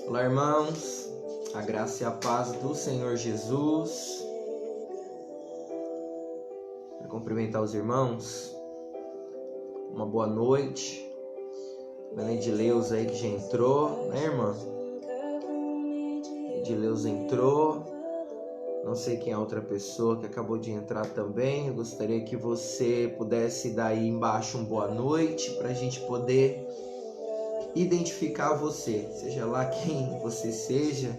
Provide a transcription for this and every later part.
Olá, irmãos, a graça e a paz do Senhor Jesus. Quero cumprimentar os irmãos, uma boa noite. A Edileuza aí que já entrou, né, irmã? Edileuza entrou. Não sei quem é a outra pessoa que acabou de entrar também. Eu gostaria que você pudesse dar aí embaixo um boa noite para a gente poder identificar você, seja lá quem você seja.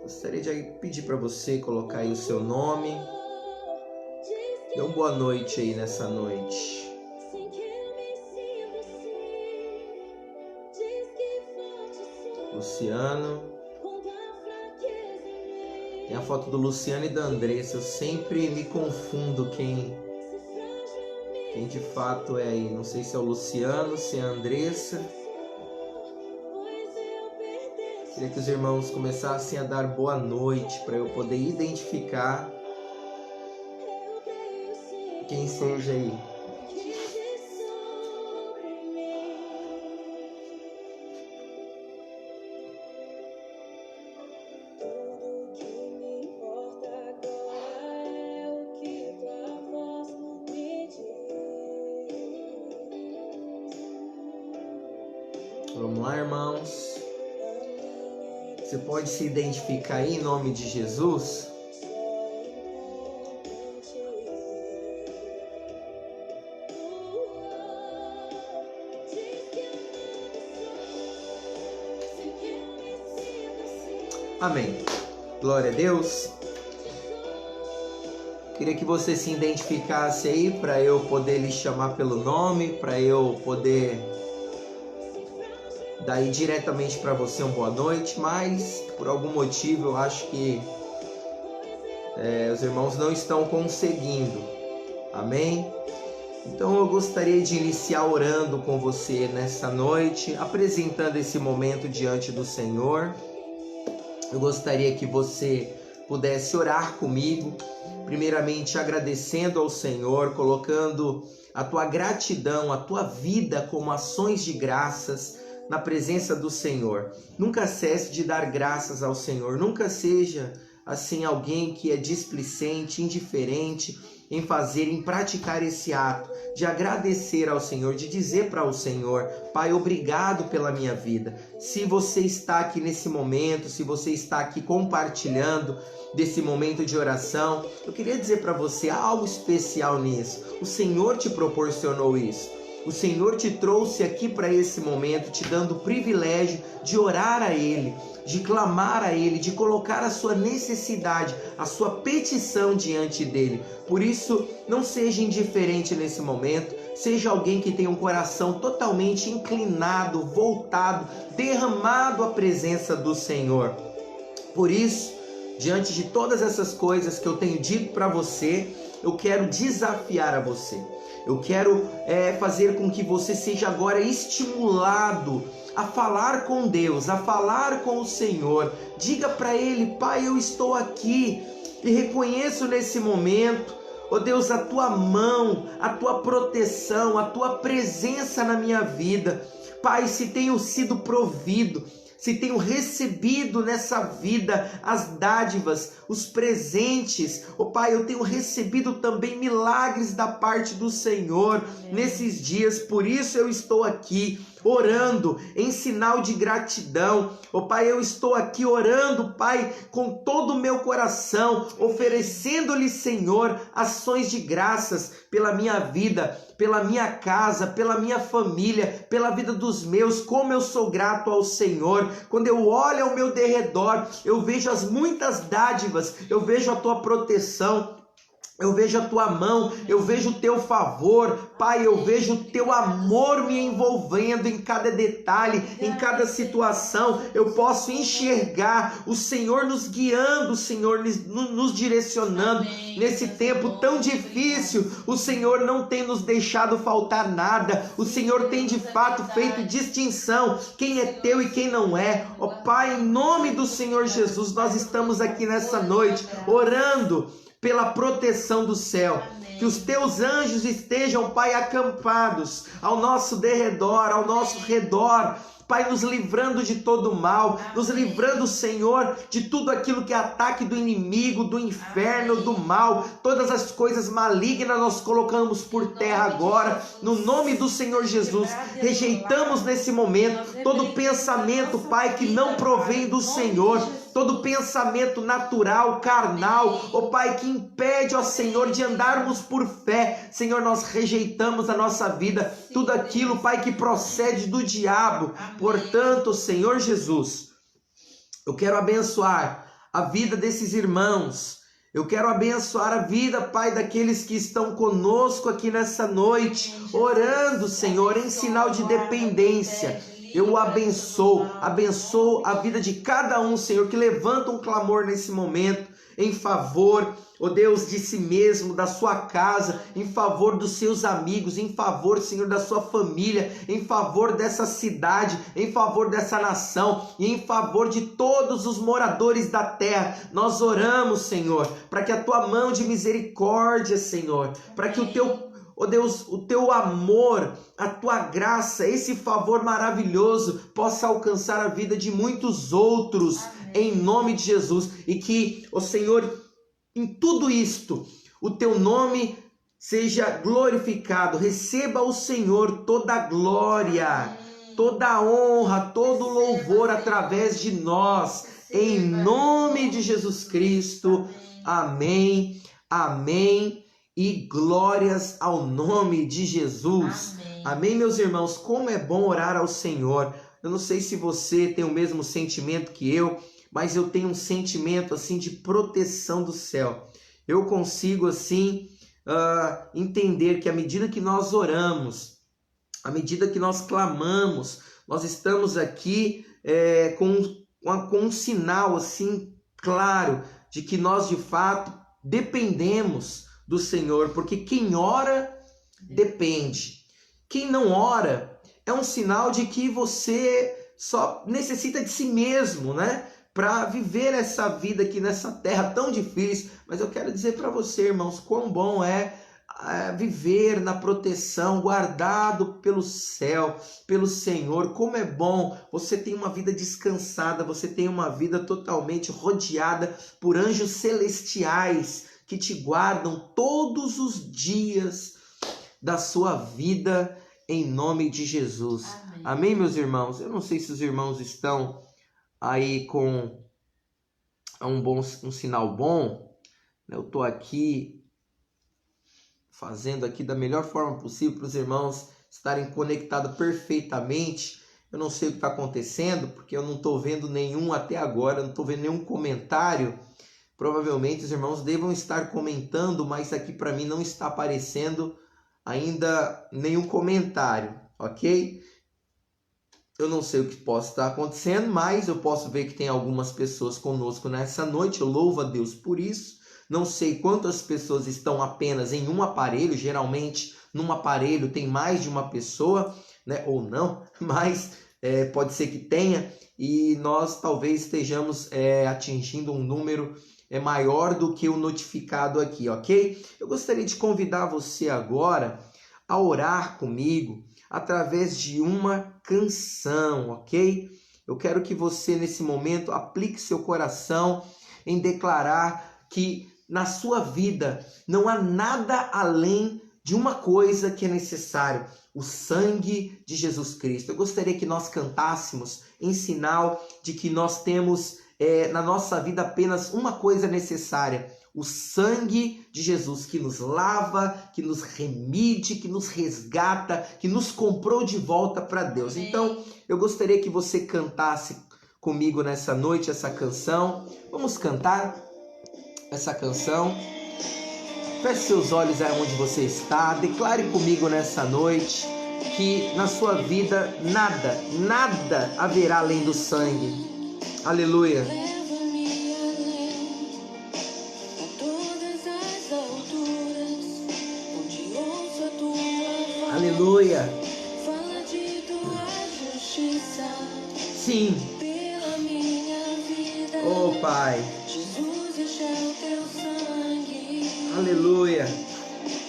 Gostaria de pedir para você colocar aí o seu nome. Dê uma boa noite aí nessa noite. Luciano. Tem a foto do Luciano e da Andressa. Eu sempre me confundo quem de fato é aí. Não sei se é o Luciano, se é a Andressa. Queria que os irmãos começassem a dar boa noite para eu poder identificar quem seja aí. Vamos lá, irmãos. Você pode se identificar aí em nome de Jesus? Amém. Glória a Deus. Queria que você se identificasse aí para eu poder lhe chamar pelo nome, para eu poder dar aí diretamente para você uma boa noite, mas por algum motivo eu acho que os irmãos não estão conseguindo. Amém? Então eu gostaria de iniciar orando com você nessa noite, apresentando esse momento diante do Senhor. Eu gostaria que você pudesse orar comigo, primeiramente agradecendo ao Senhor, colocando a tua gratidão, a tua vida como ações de graças na presença do Senhor. Nunca cesse de dar graças ao Senhor, nunca seja assim alguém que é displicente, indiferente em praticar esse ato de agradecer ao Senhor, de dizer para o Senhor: Pai, obrigado pela minha vida. Se você está aqui nesse momento, se você está aqui compartilhando desse momento de oração, eu queria dizer para você, há algo especial nisso. O Senhor te proporcionou isso. O Senhor te trouxe aqui para esse momento, te dando o privilégio de orar a Ele, de clamar a Ele, de colocar a sua necessidade, a sua petição diante dEle. Por isso, não seja indiferente nesse momento, seja alguém que tenha um coração totalmente inclinado, voltado, derramado à presença do Senhor. Por isso, diante de todas essas coisas que eu tenho dito para você, eu quero desafiar a você. Eu quero fazer com que você seja agora estimulado a falar com Deus, a falar com o Senhor. Diga para Ele: Pai, eu estou aqui e reconheço nesse momento, ó Deus, a Tua mão, a Tua proteção, a Tua presença na minha vida. Pai, se tenho sido provido, se tenho recebido nessa vida as dádivas, os presentes, ó Pai, eu tenho recebido também milagres da parte do Senhor nesses dias. Por isso eu estou aqui orando em sinal de gratidão. Ó Pai, eu estou aqui orando, Pai, com todo o meu coração, oferecendo-lhe, Senhor, ações de graças pela minha vida, pela minha casa, pela minha família, pela vida dos meus. Como eu sou grato ao Senhor. Quando eu olho ao meu derredor, eu vejo as muitas dádivas, eu vejo a Tua proteção, eu vejo a Tua mão, eu vejo o Teu favor, Pai, eu vejo o Teu amor me envolvendo em cada detalhe, em cada situação. Eu posso enxergar o Senhor nos guiando, o Senhor nos direcionando. Amém. Nesse tempo tão difícil, o Senhor não tem nos deixado faltar nada. O Senhor tem de fato feito distinção, quem é Teu e quem não é. Ó Pai, em nome do Senhor Jesus, nós estamos aqui nessa noite orando pela proteção do céu. Que os Teus anjos estejam, Pai, acampados ao nosso derredor, ao nosso redor, Pai, nos livrando de todo mal, nos livrando, Senhor, de tudo aquilo que é ataque do inimigo, do inferno, do mal, todas as coisas malignas nós colocamos por terra agora, no nome do Senhor Jesus. Rejeitamos nesse momento todo pensamento, Pai, que não provém do Senhor, todo pensamento natural, carnal, ó Pai, que impede, ó Senhor, de andarmos por fé. Senhor, nós rejeitamos a nossa vida, tudo aquilo, Pai, que procede do diabo. Portanto, Senhor Jesus, eu quero abençoar a vida desses irmãos, eu quero abençoar a vida, Pai, daqueles que estão conosco aqui nessa noite, orando, Senhor, em sinal de dependência. Eu o abençoo a vida de cada um, Senhor, que levanta um clamor nesse momento, em favor, ó Deus, de si mesmo, da sua casa, em favor dos seus amigos, em favor, Senhor, da sua família, em favor dessa cidade, em favor dessa nação e em favor de todos os moradores da terra. Nós oramos, Senhor, para que a tua mão de misericórdia, Senhor, para que o teu, ó Deus, o teu amor, a tua graça, esse favor maravilhoso possa alcançar a vida de muitos outros. Amém. Em nome de Jesus. E que, ó Senhor, em tudo isto, o teu nome seja glorificado. Receba o Senhor toda a glória, toda a honra, todo o louvor através de nós. Em nome de Jesus Cristo. Amém. Amém. E glórias ao nome de Jesus. Amém. Amém, meus irmãos. Como é bom orar ao Senhor. Eu não sei se você tem o mesmo sentimento que eu, mas eu tenho um sentimento assim de proteção do céu. Eu consigo assim entender que à medida que nós oramos, à medida que nós clamamos, nós estamos aqui com um sinal assim claro de que nós de fato dependemos do Senhor, porque quem ora depende. Quem não ora é um sinal de que você só necessita de si mesmo, né? Para viver essa vida aqui nessa terra tão difícil. Mas eu quero dizer para você, irmãos, quão bom é viver na proteção, guardado pelo céu, pelo Senhor. Como é bom você ter uma vida descansada, você tem uma vida totalmente rodeada por anjos celestiais que te guardam todos os dias da sua vida, em nome de Jesus. Amém. Amém, meus irmãos? Eu não sei se os irmãos estão aí com um sinal bom. Eu estou aqui fazendo aqui da melhor forma possível para os irmãos estarem conectados perfeitamente. Eu não sei o que está acontecendo, porque eu não estou vendo nenhum até agora, não estou vendo nenhum comentário. Provavelmente os irmãos devam estar comentando, mas aqui para mim não está aparecendo ainda nenhum comentário, ok? Eu não sei o que possa estar acontecendo, mas eu posso ver que tem algumas pessoas conosco nessa noite. Eu louvo a Deus por isso. Não sei quantas pessoas estão apenas em um aparelho. Geralmente, num aparelho tem mais de uma pessoa, né? Ou não, mas pode ser que tenha. E nós talvez estejamos atingindo um número maior do que o notificado aqui, ok? Eu gostaria de convidar você agora a orar comigo através de uma canção, ok? Eu quero que você nesse momento aplique seu coração em declarar que na sua vida não há nada além de uma coisa que é necessário: o sangue de Jesus Cristo. Eu gostaria que nós cantássemos em sinal de que nós temos na nossa vida apenas uma coisa necessária: o sangue de Jesus, que nos lava, que nos remide, que nos resgata, que nos comprou de volta para Deus. Amém. Então, eu gostaria que você cantasse comigo nessa noite essa canção. Vamos cantar essa canção. Feche seus olhos aí onde você está. Declare comigo nessa noite que na sua vida nada haverá além do sangue. Aleluia. Aleluia. Fala de tua justiça. Sim. Pela minha vida. Oh, Pai. Jesus, deixa o teu sangue. Aleluia.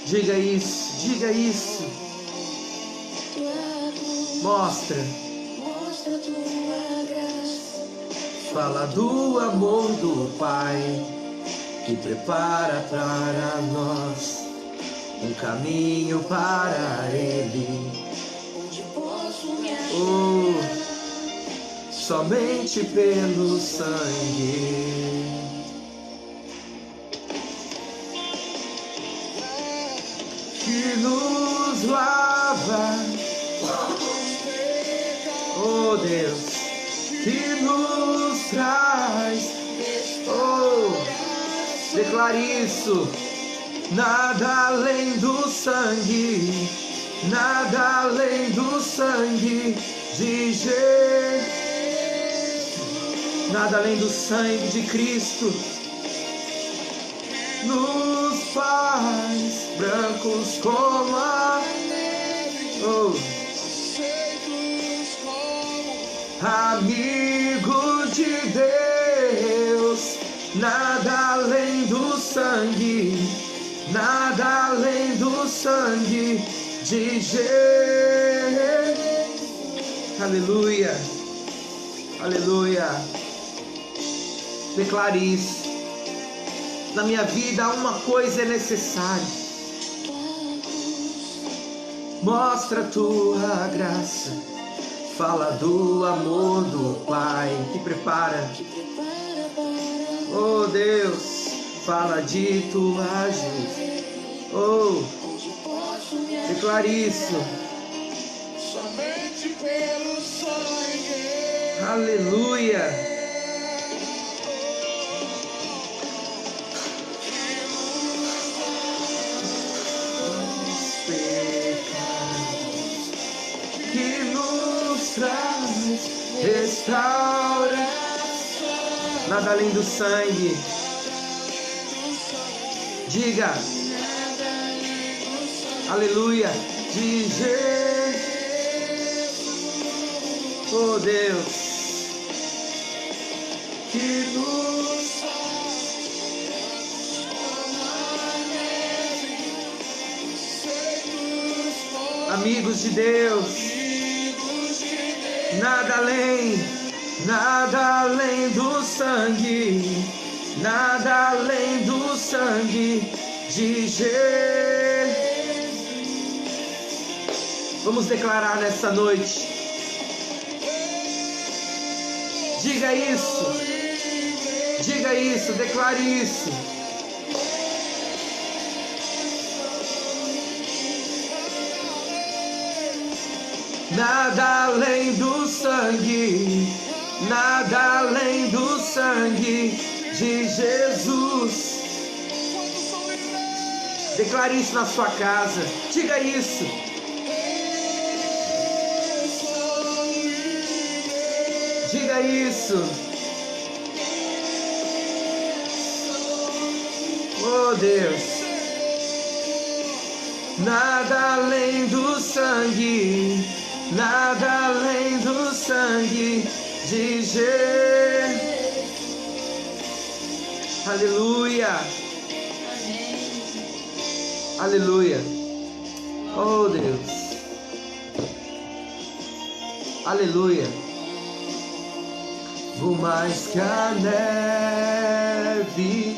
Diga isso, diga isso. Mostra Fala do amor do Pai, que prepara para nós um caminho para Ele. Onde posso me achar? Oh, somente pelo sangue que nos lava. Oh Deus, que nos traz. Oh, declare isso. Nada além do sangue, nada além do sangue de Jesus, nada além do sangue de Cristo nos faz brancos como a neve. Oh. Amigo de Deus, nada além do sangue, nada além do sangue de Jesus. Aleluia, aleluia. Declare isso. Na minha vida uma coisa é necessária. Mostra a tua graça. Fala do amor do Pai que prepara. Oh Deus, fala de tua ajuda. Oh, declare isso. Somente pelo sangue. Aleluia. Que nos traz restauração. Nada além do sangue. Diga. Aleluia. De Jesus. Oh Deus. Que nos amigos de Deus. Nada além do sangue, nada além do sangue de Jesus. Vamos declarar nessa noite. Diga isso, declare isso. Nada além do sangue, nada além do sangue de Jesus. Declare isso na sua casa. Diga isso. Diga isso. Oh Deus. Nada além do sangue, nada além do sangue de Jesus. Aleluia. Aleluia. Oh Deus. Aleluia. Vou mais que a neve,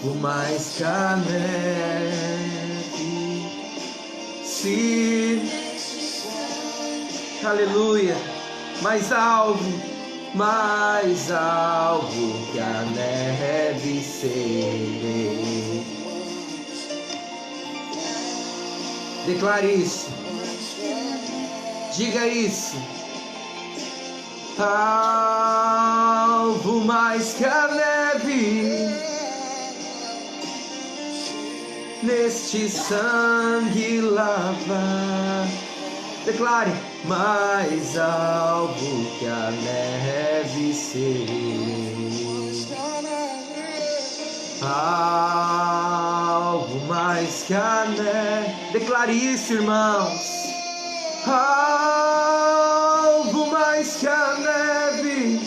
vou mais que a neve. Sim. Aleluia. Mais alvo que a neve serei. Declare isso. Diga isso. Alvo mais que a neve, neste sangue lava. Declare. Mais alvo que a neve serei. Alvo mais que a neve. Declare isso, irmãos. Alvo mais que a neve.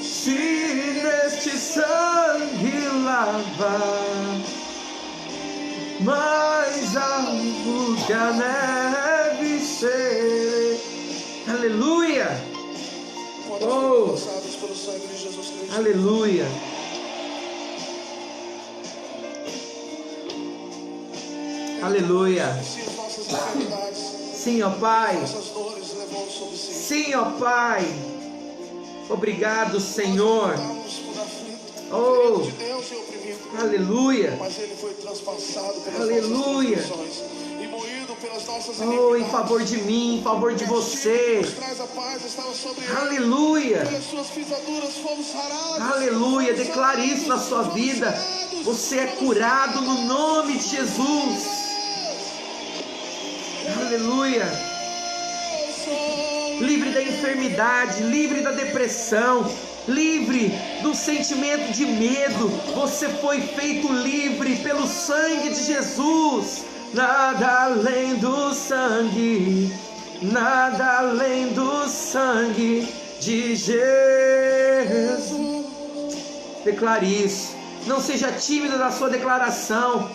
Se neste sangue lava. Mais alvo que a neve ser. Aleluia. Aleluia. Sim, ó Pai. Sim, ó Pai. Obrigado, Senhor. Oh, aleluia. Mas ele foi transpassado pelas Aleluia. nossas transgressões e moído pelas nossas Oh, em iniquidades. favor de mim, em favor de você. Nos traz a paz, estava sobre ele. Aleluia. Pelas suas pisaduras fomos sarados. Aleluia. Declare isso na sua vida. Você é curado no nome de Jesus. Aleluia. Livre da enfermidade, livre da depressão, livre do sentimento de medo. Você foi feito livre pelo sangue de Jesus. Nada além do sangue, nada além do sangue de Jesus. Declare isso. Não seja tímido na sua declaração.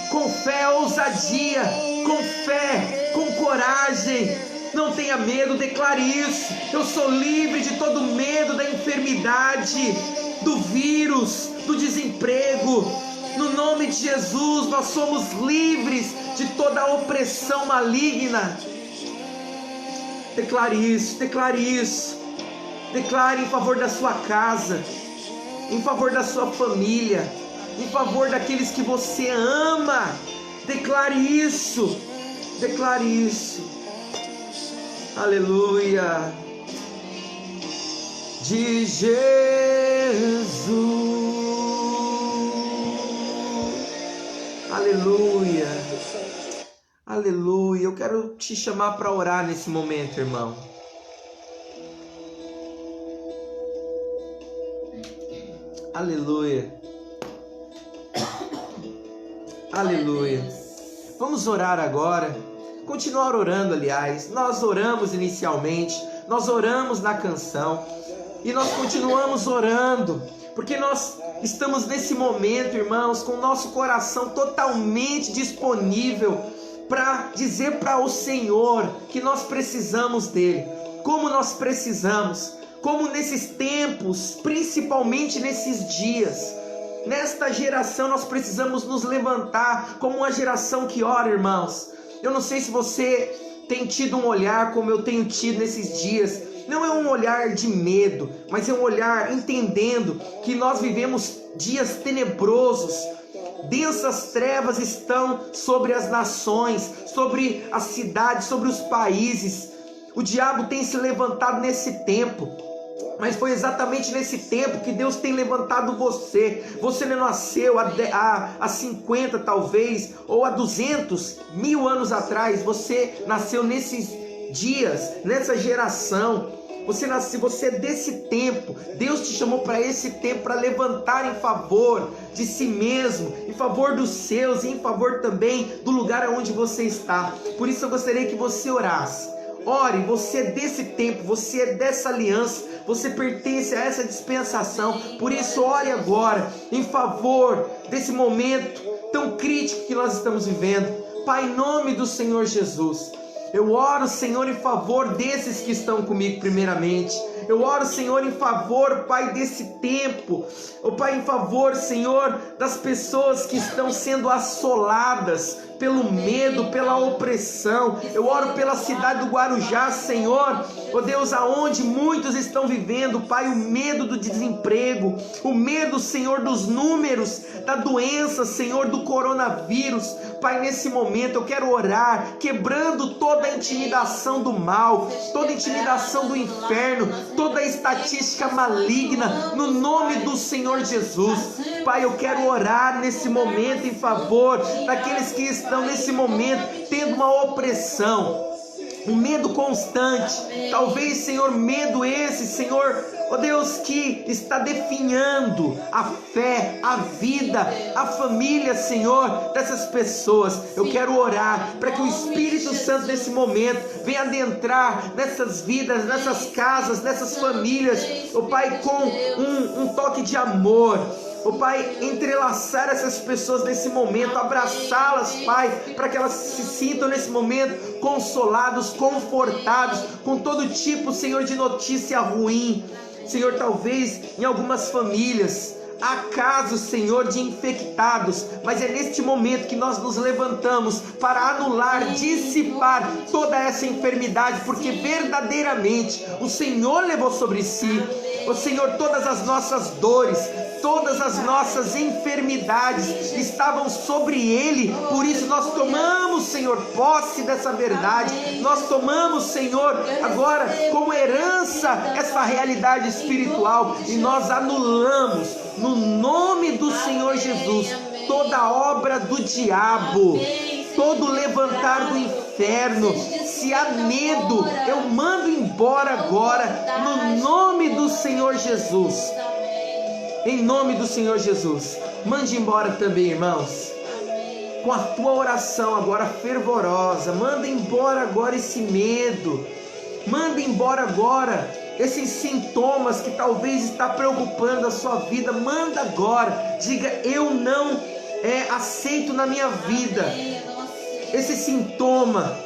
Com fé, ousadia, com fé, com coragem. Não tenha medo, declare isso. Eu sou livre de todo medo da enfermidade, do vírus, do desemprego. No nome de Jesus, nós somos livres de toda a opressão maligna. Declare isso, declare isso. Declare em favor da sua casa, em favor da sua família, em favor daqueles que você ama. Declare isso, declare isso. Aleluia. De Jesus. Aleluia. Aleluia. Eu quero te chamar para orar nesse momento, irmão. Aleluia. Aleluia. Vamos orar agora. Continuar orando, aliás. Nós oramos inicialmente, nós oramos na canção e nós continuamos orando, porque nós estamos nesse momento, irmãos, com o nosso coração totalmente disponível para dizer para o Senhor que nós precisamos dele. Como nós precisamos, como nesses tempos, principalmente nesses dias, nesta geração nós precisamos nos levantar como uma geração que ora, irmãos. Eu não sei se você tem tido um olhar como eu tenho tido nesses dias. Não é um olhar de medo, mas é um olhar entendendo que nós vivemos dias tenebrosos. Densas trevas estão sobre as nações, sobre as cidades, sobre os países. O diabo tem se levantado nesse tempo. Mas foi exatamente nesse tempo que Deus tem levantado você. Você não nasceu há 50 talvez, ou há 200, 1000 anos atrás. Você nasceu nesses dias, nessa geração. Você é desse tempo. Deus te chamou para esse tempo, para levantar em favor de si mesmo, em favor dos seus e em favor também do lugar onde você está. Por isso eu gostaria que você orasse. Ore, você é desse tempo, você é dessa aliança, você pertence a essa dispensação. Por isso ore agora em favor desse momento tão crítico que nós estamos vivendo. Pai, em nome do Senhor Jesus, eu oro, Senhor, em favor desses que estão comigo primeiramente. Eu oro, Senhor, em favor, Pai, desse tempo. Oh, Pai, em favor, Senhor, das pessoas que estão sendo assoladas pelo medo, pela opressão. Eu oro pela cidade do Guarujá, Senhor. Oh Deus, aonde muitos estão vivendo, Pai, o medo do desemprego, o medo, Senhor, dos números, da doença, Senhor, do coronavírus. Pai, nesse momento eu quero orar, quebrando toda a intimidação do mal, toda a intimidação do inferno, toda a estatística maligna, no nome do Senhor Jesus. Pai, eu quero orar nesse momento em favor daqueles que estão nesse momento tendo uma opressão, um medo constante. Talvez, Senhor, medo esse, Senhor, ó Deus, que está definhando a fé, a vida, a família, Senhor, dessas pessoas. Eu quero orar para que o Espírito Santo nesse momento venha adentrar nessas vidas, nessas casas, nessas famílias, ó Pai, com um toque de amor. Ó Pai, entrelaçar essas pessoas nesse momento, abraçá-las, Pai, para que elas se sintam nesse momento consolados, confortados, com todo tipo, Senhor, de notícia ruim. Senhor, talvez em algumas famílias há casos, Senhor, de infectados, mas é neste momento que nós nos levantamos para anular, dissipar toda essa enfermidade, porque verdadeiramente o Senhor levou sobre si, o Senhor, todas as nossas dores, todas as nossas enfermidades estavam sobre Ele. Por isso nós tomamos, Senhor, posse dessa verdade. Nós tomamos, Senhor, agora como herança essa realidade espiritual, e nós anulamos no nome do Senhor Jesus toda obra do diabo, todo levantar do inferno. Se há medo, eu mando embora agora no nome do Senhor Jesus. Em nome do Senhor Jesus, mande embora também, irmãos, com a tua oração agora fervorosa. Manda embora agora esse medo, manda embora agora esses sintomas que talvez está preocupando a sua vida. Manda agora, diga: eu não aceito na minha vida esse sintoma,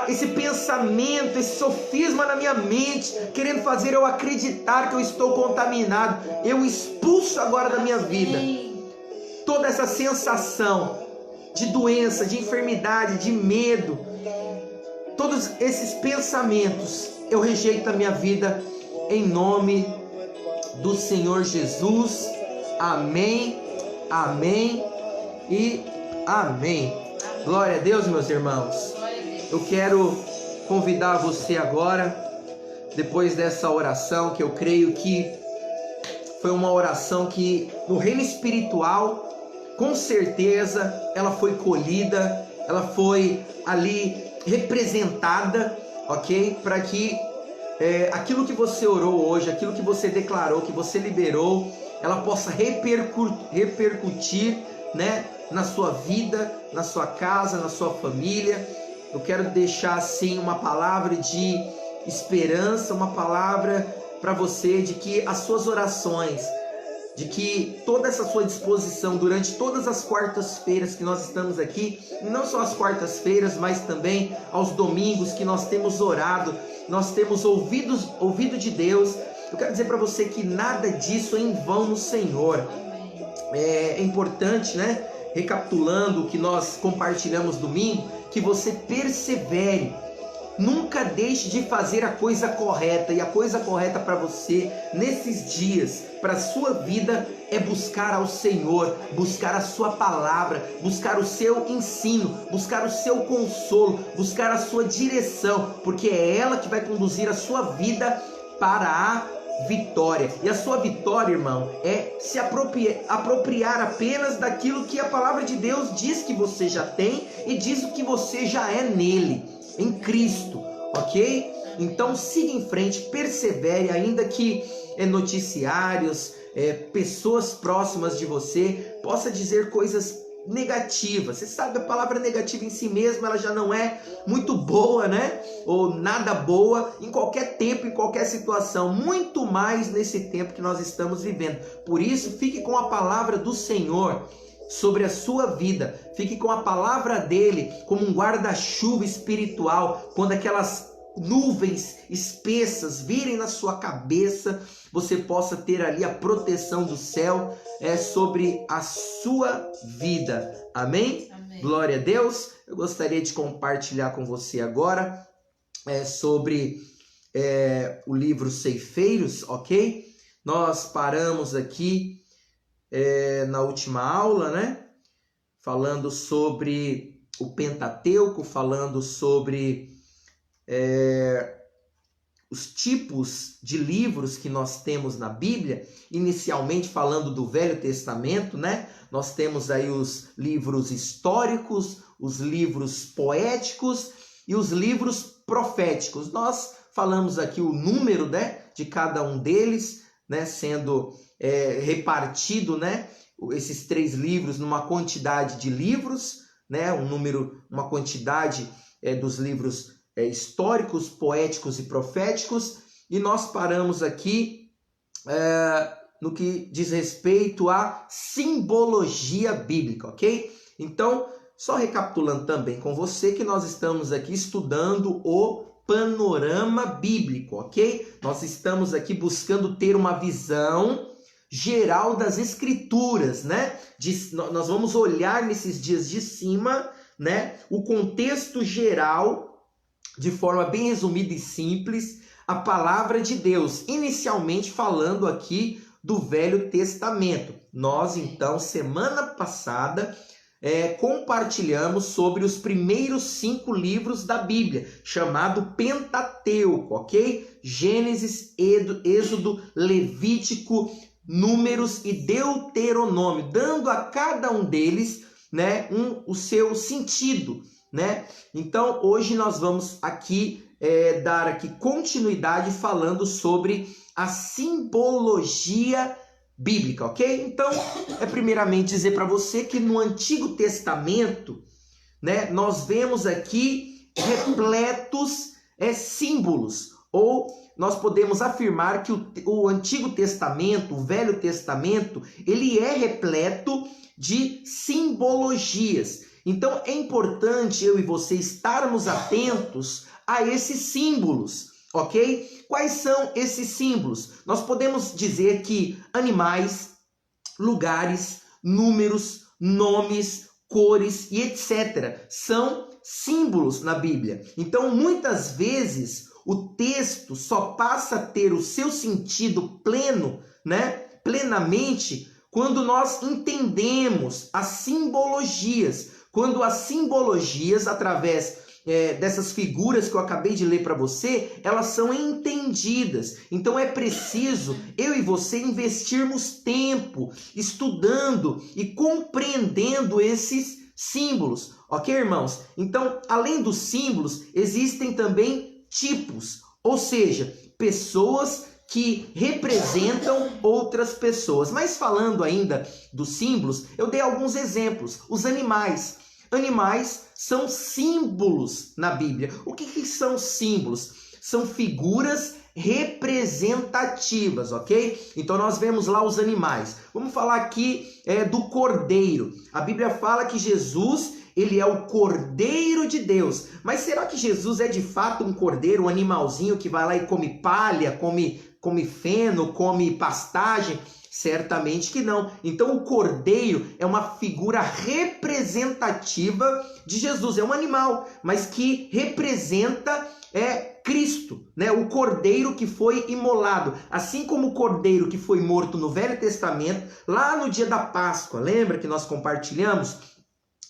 esse pensamento, esse sofisma na minha mente, querendo fazer eu acreditar que eu estou contaminado. Eu expulso agora da minha vida toda essa sensação de doença, de enfermidade, de medo. Todos esses pensamentos eu rejeito da minha vida em nome do Senhor Jesus. Amém, amém e amém. Glória a Deus, meus irmãos. Eu quero convidar você agora, depois dessa oração, que eu creio que foi uma oração que no reino espiritual, com certeza, ela foi colhida, ela foi ali representada, ok? Para que aquilo que você orou hoje, aquilo que você declarou, que você liberou, ela possa repercutir, né, na sua vida, na sua casa, na sua família. Eu quero deixar assim uma palavra de esperança, uma palavra para você de que as suas orações, de que toda essa sua disposição durante todas as quartas-feiras que nós estamos aqui, e não só as quartas-feiras, mas também aos domingos que nós temos orado, nós temos ouvido de Deus. Eu quero dizer para você que nada disso é em vão no Senhor. É importante, né? Recapitulando o que nós compartilhamos domingo, que você persevere, nunca deixe de fazer a coisa correta. E a coisa correta para você nesses dias, para a sua vida, é buscar ao Senhor, buscar a sua palavra, buscar o seu ensino, buscar o seu consolo, buscar a sua direção, porque é ela que vai conduzir a sua vida para a vitória. E a sua vitória, irmão, é se apropriar apenas daquilo que a palavra de Deus diz que você já tem e diz o que você já é nele, em Cristo, ok? Então siga em frente, persevere, ainda que noticiários, pessoas próximas de você possa dizer coisas negativa. Você sabe, a palavra negativa em si mesma, ela já não é muito boa, né? Ou nada boa em qualquer tempo, em qualquer situação, muito mais nesse tempo que nós estamos vivendo. Por isso, fique com a palavra do Senhor sobre a sua vida. Fique com a palavra dele como um guarda-chuva espiritual. Quando aquelas nuvens espessas virem na sua cabeça, você possa ter ali a proteção do céu sobre a sua vida. Amém? Amém? Glória a Deus. Eu gostaria de compartilhar com você agora sobre o livro Ceifeiros, ok? Nós paramos aqui na última aula, né? Falando sobre o Pentateuco, falando sobre os tipos de livros que nós temos na Bíblia. Inicialmente falando do Velho Testamento, né? Nós temos aí os livros históricos, os livros poéticos e os livros proféticos. Nós falamos aqui o número, né, de cada um deles, né, sendo repartido, né, esses 3 livros numa quantidade de livros, né, uma quantidade dos livros históricos, poéticos e proféticos. E nós paramos aqui no que diz respeito à simbologia bíblica, ok? Então, só recapitulando também com você que nós estamos aqui estudando o panorama bíblico, ok? Nós estamos aqui buscando ter uma visão geral das escrituras, né? Nós vamos olhar nesses dias de cima, né? O contexto geral, de forma bem resumida e simples, a palavra de Deus, inicialmente falando aqui do Velho Testamento. Nós, então, semana passada, compartilhamos sobre os primeiros 5 livros da Bíblia, chamado Pentateuco, ok? Gênesis, Êxodo, Levítico, Números e Deuteronômio, dando a cada um deles, né, o seu sentido, né? Então, hoje nós vamos aqui dar aqui continuidade falando sobre a simbologia bíblica, ok? Então, primeiramente dizer para você que no Antigo Testamento, né, nós vemos aqui repletos símbolos, ou nós podemos afirmar que o Antigo Testamento, o Velho Testamento, ele é repleto de simbologias. Então, é importante eu e você estarmos atentos a esses símbolos, ok? Quais são esses símbolos? Nós podemos dizer que animais, lugares, números, nomes, cores e etc. são símbolos na Bíblia. Então, muitas vezes, o texto só passa a ter o seu sentido pleno, né? Plenamente, quando nós entendemos as simbologias. Quando as simbologias, através dessas figuras que eu acabei de ler para você, elas são entendidas. Então é preciso eu e você investirmos tempo estudando e compreendendo esses símbolos, ok, irmãos? Então, além dos símbolos, existem também tipos, ou seja, pessoas que representam outras pessoas. Mas falando ainda dos símbolos, eu dei alguns exemplos. Os animais. Animais são símbolos na Bíblia. O que são símbolos? São figuras representativas, ok? Então nós vemos lá os animais. Vamos falar aqui do cordeiro. A Bíblia fala que Jesus, ele é o Cordeiro de Deus. Mas será que Jesus é de fato um cordeiro, um animalzinho que vai lá e come palha, come feno, come pastagem? Certamente que não. Então o cordeiro é uma figura representativa de Jesus. É um animal, mas que representa Cristo, né? O cordeiro que foi imolado. Assim como o cordeiro que foi morto no Velho Testamento, lá no dia da Páscoa, lembra que nós compartilhamos?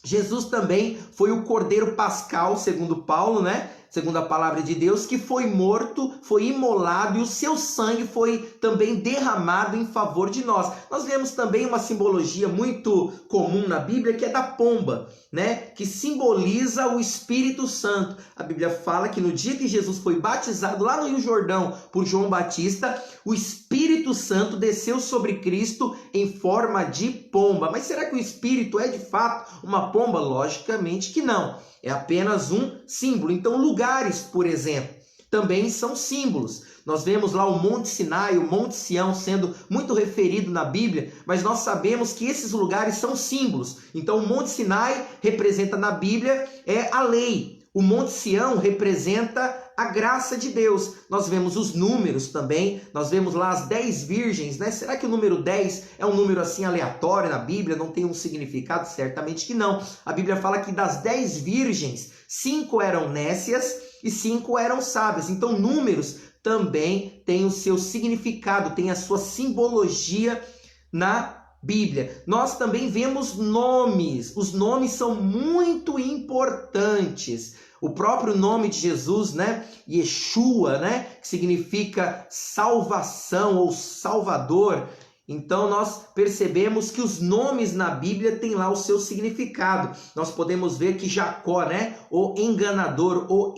Jesus também foi o cordeiro pascal, segundo Paulo, né? Segundo a palavra de Deus, que foi morto, foi imolado e o seu sangue foi também derramado em favor de nós. Nós vemos também uma simbologia muito comum na Bíblia, que é da pomba, né? Que simboliza o Espírito Santo. A Bíblia fala que no dia que Jesus foi batizado lá no Rio Jordão por João Batista, o Espírito Santo desceu sobre Cristo em forma de pomba. Mas será que o Espírito é de fato uma pomba? Logicamente que não. É apenas um símbolo. Então, lugares, por exemplo, também são símbolos. Nós vemos lá o Monte Sinai, o Monte Sião sendo muito referido na Bíblia, mas nós sabemos que esses lugares são símbolos. Então, o Monte Sinai representa na Bíblia a lei. O Monte Sião representa a graça de Deus. Nós vemos os números também, nós vemos lá as 10 virgens, né? Será que o número 10 é um número assim aleatório na Bíblia? Não tem um significado? Certamente que não. A Bíblia fala que das 10 virgens, 5 eram nécias e 5 eram sábias. Então, números também tem o seu significado, tem a sua simbologia na Bíblia. Nós também vemos nomes. Os nomes são muito importantes. O próprio nome de Jesus, né? Yeshua, né? Que significa salvação ou salvador. Então nós percebemos que os nomes na Bíblia têm lá o seu significado. Nós podemos ver que Jacó, né? O enganador, o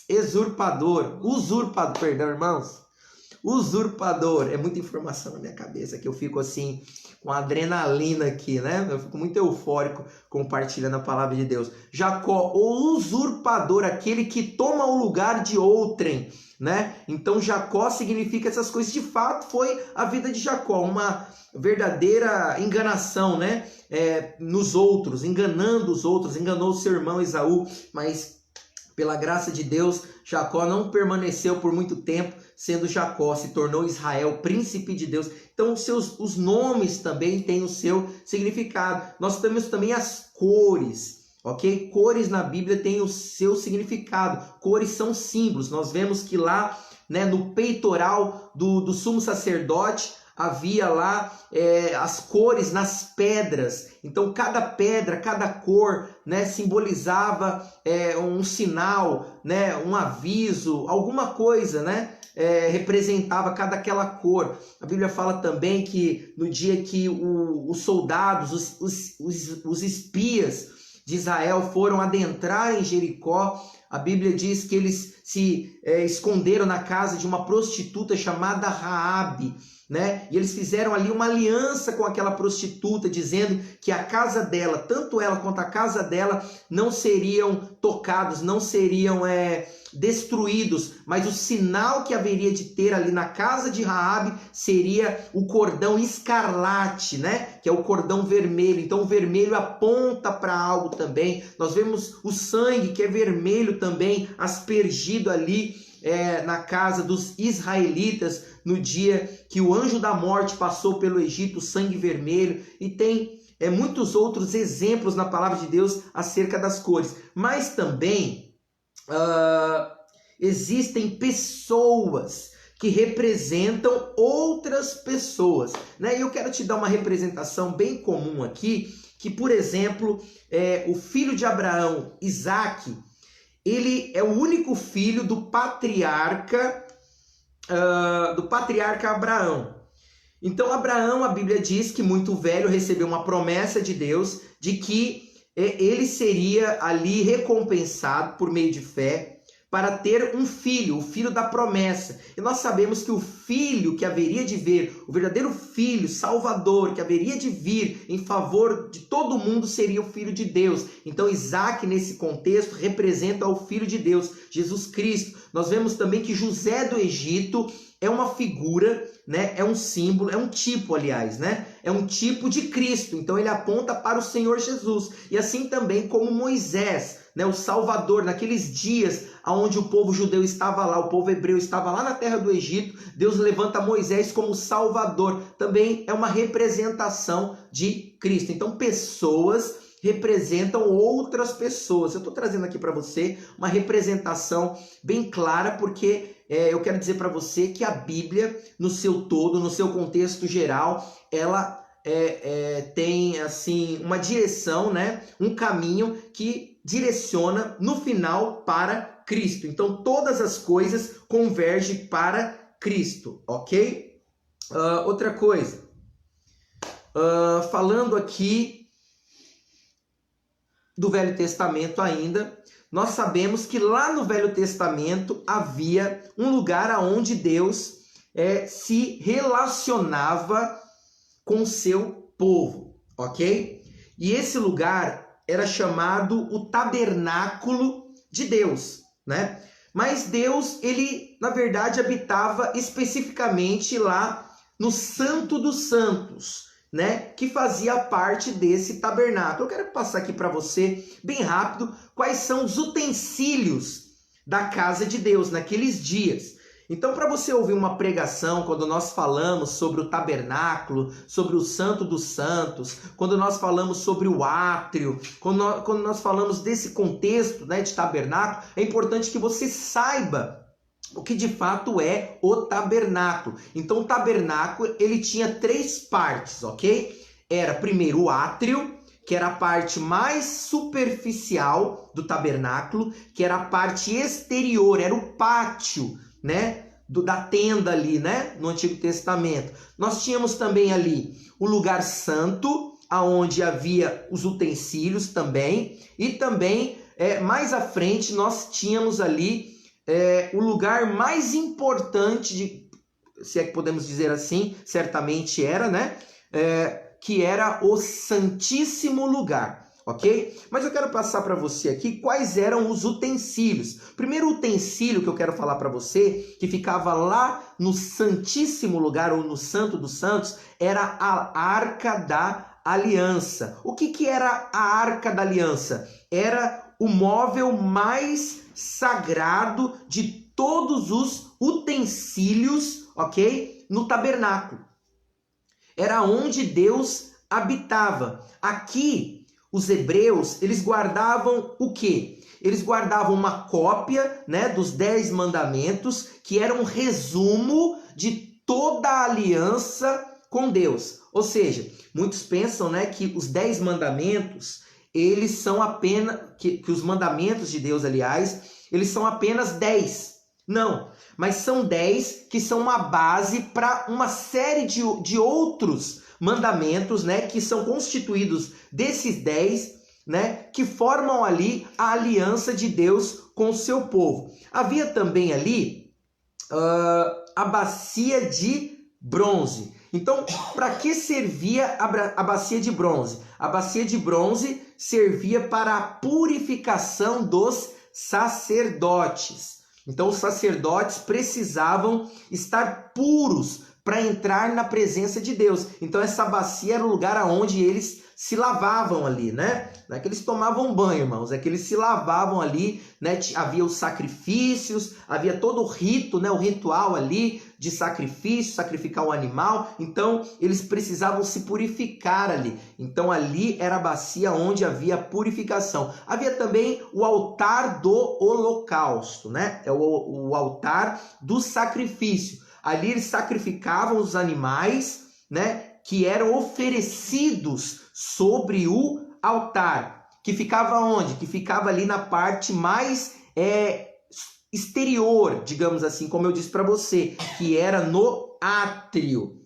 usurpador, perdão, irmãos. Usurpador, é muita informação na minha cabeça que eu fico assim com adrenalina aqui, né? Eu fico muito eufórico compartilhando a palavra de Deus. Jacó, o usurpador, aquele que toma o lugar de outrem, né? Então Jacó significa essas coisas. De fato, foi a vida de Jacó, uma verdadeira enganação, né? Nos outros, enganando os outros, enganou o seu irmão Esaú, mas Pela graça de Deus, Jacó não permaneceu por muito tempo sendo Jacó, se tornou Israel, príncipe de Deus. Então os nomes também têm o seu significado. Nós temos também as cores, ok? Cores na Bíblia têm o seu significado. Cores são símbolos. Nós vemos que lá, né, no peitoral do sumo sacerdote, havia lá as cores nas pedras. Então cada pedra, cada cor, né, simbolizava um sinal, né, um aviso, alguma coisa, né, representava cada aquela cor. A Bíblia fala também que no dia que os soldados, os espias de Israel foram adentrar em Jericó, a Bíblia diz que eles se esconderam na casa de uma prostituta chamada Raabe, né? E eles fizeram ali uma aliança com aquela prostituta, dizendo que a casa dela, tanto ela quanto a casa dela, não seriam tocados, não seriam destruídos, mas o sinal que haveria de ter ali na casa de Raabe seria o cordão escarlate, né? Que é o cordão vermelho. Então o vermelho aponta para algo também. Nós vemos o sangue, que é vermelho também, aspergido ali na casa dos israelitas, no dia que o anjo da morte passou pelo Egito, sangue vermelho. E tem muitos outros exemplos na palavra de Deus acerca das cores. Mas também existem pessoas que representam outras pessoas, né? E eu quero te dar uma representação bem comum aqui, que, por exemplo, o filho de Abraão, Isaque, ele é o único filho do patriarca Abraão. Então Abraão, a Bíblia diz que muito velho recebeu uma promessa de Deus de que ele seria ali recompensado por meio de fé para ter um filho, o filho da promessa. E nós sabemos que o filho que haveria de vir, o verdadeiro filho, Salvador, que haveria de vir em favor de todo mundo, seria o Filho de Deus. Então Isaque, nesse contexto, representa o Filho de Deus, Jesus Cristo. Nós vemos também que José do Egito é uma figura, né? É um símbolo, é um tipo, aliás, né? É um tipo de Cristo. Então ele aponta para o Senhor Jesus. E assim também como Moisés, né? O Salvador, naqueles dias onde o povo judeu estava lá, o povo hebreu estava lá na terra do Egito, Deus levanta Moisés como Salvador. Também é uma representação de Cristo. Então pessoas representam outras pessoas. Eu estou trazendo aqui para você uma representação bem clara, porque eu quero dizer para você que a Bíblia, no seu todo, no seu contexto geral, ela tem assim uma direção, né? Um caminho que direciona no final para Cristo. Então todas as coisas convergem para Cristo, ok? Outra coisa, falando aqui do Velho Testamento ainda, nós sabemos que lá no Velho Testamento havia um lugar onde Deus se relacionava com o seu povo, ok? E esse lugar era chamado o tabernáculo de Deus, né? Mas Deus, ele na verdade habitava especificamente lá no Santo dos Santos, né, que fazia parte desse tabernáculo. Eu quero passar aqui para você, bem rápido, quais são os utensílios da casa de Deus naqueles dias. Então, para você ouvir uma pregação, quando nós falamos sobre o tabernáculo, sobre o Santo dos Santos, quando nós falamos sobre o átrio, quando nós falamos desse contexto, né, de tabernáculo, é importante que você saiba o que de fato é o tabernáculo. Então o tabernáculo, ele tinha 3 partes, ok? Era primeiro o átrio, que era a parte mais superficial do tabernáculo, que era a parte exterior, era o pátio, né? Da tenda ali, né? No Antigo Testamento. Nós tínhamos também ali o lugar santo, aonde havia os utensílios também, e também mais à frente nós tínhamos ali o lugar mais importante, se é que podemos dizer assim, certamente era, né? Que era o Santíssimo Lugar, ok? Mas eu quero passar para você aqui quais eram os utensílios. O primeiro utensílio que eu quero falar para você, que ficava lá no Santíssimo Lugar, ou no Santo dos Santos, era a Arca da Aliança. O que era a Arca da Aliança? Era o móvel mais sagrado de todos os utensílios, ok? No tabernáculo. Era onde Deus habitava. Aqui, os hebreus, eles guardavam o quê? Eles guardavam uma cópia, né, dos 10 mandamentos, que era um resumo de toda a aliança com Deus. Ou seja, muitos pensam, né, que os 10 mandamentos, eles são apenas, que os mandamentos de Deus, aliás, eles são apenas 10. Não, mas são 10 que são uma base para uma série de outros mandamentos, né, que são constituídos desses 10, né, que formam ali a aliança de Deus com o seu povo. Havia também ali a bacia de bronze. Então, para que servia a bacia de bronze? A bacia de bronze servia para a purificação dos sacerdotes. Então, os sacerdotes precisavam estar puros para entrar na presença de Deus. Então, essa bacia era o lugar onde eles se lavavam ali, né? Não é que eles tomavam banho, irmãos, é que eles se lavavam ali, né? Havia os sacrifícios, havia todo o rito, né? O ritual ali de sacrifício, sacrificar o animal. Então, eles precisavam se purificar ali. Então, ali era a bacia onde havia purificação. Havia também o altar do holocausto, né? É o altar do sacrifício. Ali eles sacrificavam os animais, né, que eram oferecidos sobre o altar, que ficava onde? Que ficava ali na parte mais exterior, digamos assim, como eu disse para você, que era no átrio,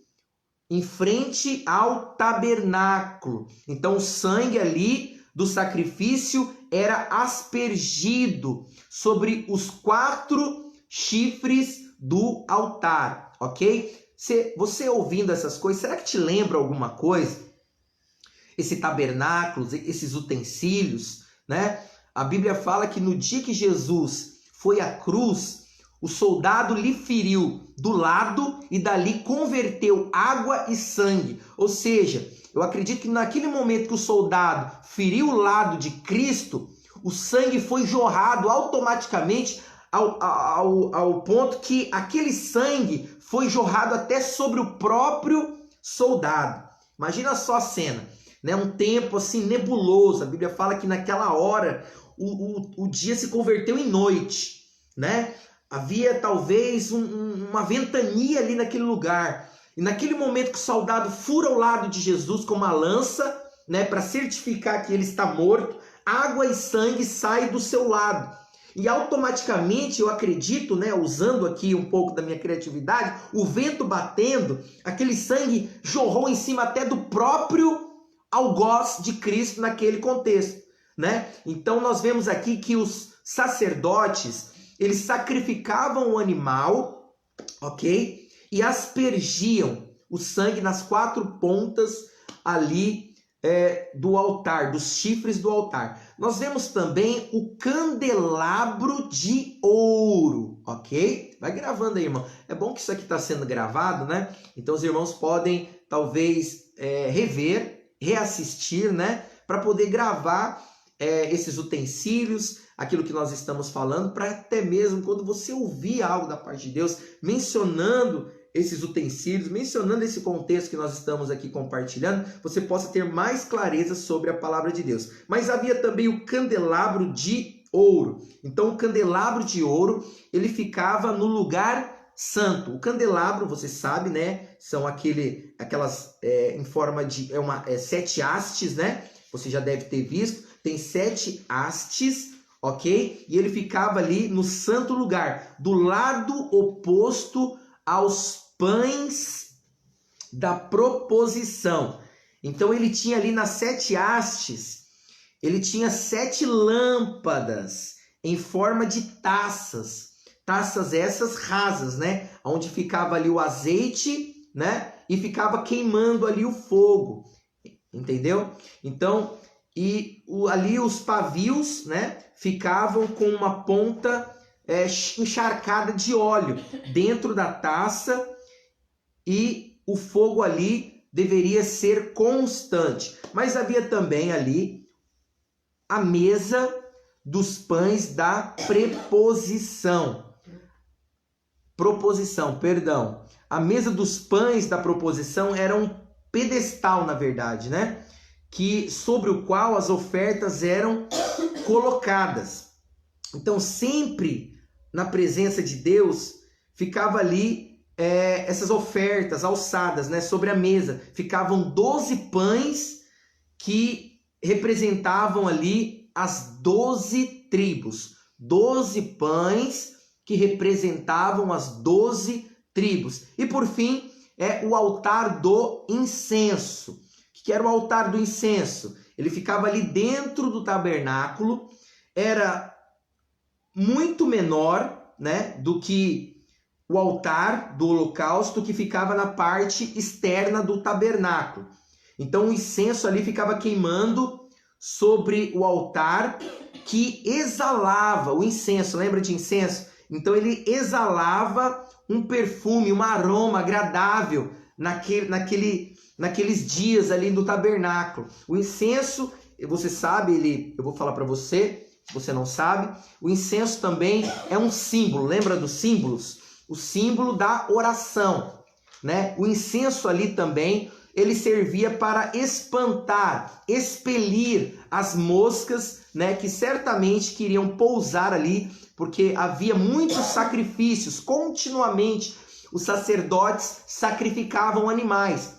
em frente ao tabernáculo. Então o sangue ali do sacrifício era aspergido sobre os 4 chifres do altar, ok? Você ouvindo essas coisas, será que te lembra alguma coisa? Esse tabernáculo, esses utensílios, né? A Bíblia fala que no dia que Jesus foi à cruz, o soldado lhe feriu do lado e dali converteu água e sangue. Ou seja, eu acredito que naquele momento que o soldado feriu o lado de Cristo, o sangue foi jorrado automaticamente ao ponto que aquele sangue foi jorrado até sobre o próprio soldado. Imagina só a cena, né? Um tempo assim nebuloso. A Bíblia fala que naquela hora o dia se converteu em noite, né? Havia talvez uma ventania ali naquele lugar. E naquele momento que o soldado fura o lado de Jesus com uma lança, né, para certificar que ele está morto, água e sangue saem do seu lado. E automaticamente, eu acredito, né, usando aqui um pouco da minha criatividade, o vento batendo, aquele sangue jorrou em cima até do próprio algoz de Cristo naquele contexto, né? Então nós vemos aqui que os sacerdotes, eles sacrificavam o animal, ok? E aspergiam o sangue nas 4 pontas ali do altar, dos chifres do altar. Nós vemos também o candelabro de ouro, ok? Vai gravando aí, irmão. É bom que isso aqui está sendo gravado, né? Então os irmãos podem, talvez, reassistir, né? Para poder gravar esses utensílios, aquilo que nós estamos falando, para até mesmo quando você ouvir algo da parte de Deus, mencionando esses utensílios, mencionando esse contexto que nós estamos aqui compartilhando, você possa ter mais clareza sobre a palavra de Deus. Mas havia também o candelabro de ouro. Então o candelabro de ouro, ele ficava no lugar santo. O candelabro, você sabe, né? São aquelas em forma de 7 hastes, né? Você já deve ter visto. Tem 7 hastes, ok? E ele ficava ali no santo lugar, do lado oposto aos pães da proposição. Então ele tinha ali nas 7 hastes, ele tinha 7 lâmpadas em forma de taças. Taças essas rasas, né? Onde ficava ali o azeite, né? E ficava queimando ali o fogo. Entendeu? Então, ali os pavios, né? Ficavam com uma ponta encharcada de óleo dentro da taça, e o fogo ali deveria ser constante. Mas havia também ali a mesa dos pães da proposição, perdão. A mesa dos pães da proposição era um pedestal, na verdade, né? Que sobre o qual as ofertas eram colocadas. Então, sempre na presença de Deus, ficava ali essas ofertas alçadas, né, sobre a mesa. Ficavam 12 pães que representavam ali as 12 tribos. 12 pães que representavam as 12 tribos. E por fim, o altar do incenso. O que era o altar do incenso? Ele ficava ali dentro do tabernáculo, era muito menor, né, do que o altar do holocausto, que ficava na parte externa do tabernáculo. Então o incenso ali ficava queimando sobre o altar, que exalava o incenso. Lembra de incenso? Então ele exalava um perfume, um aroma agradável naqueles dias ali do tabernáculo. O incenso, você sabe, eu vou falar para você, se você não sabe, o incenso também é um símbolo. Lembra dos símbolos? O símbolo da oração, né? O incenso ali também, ele servia para espantar, expelir as moscas, né, que certamente queriam pousar ali, porque havia muitos sacrifícios. Continuamente os sacerdotes sacrificavam animais,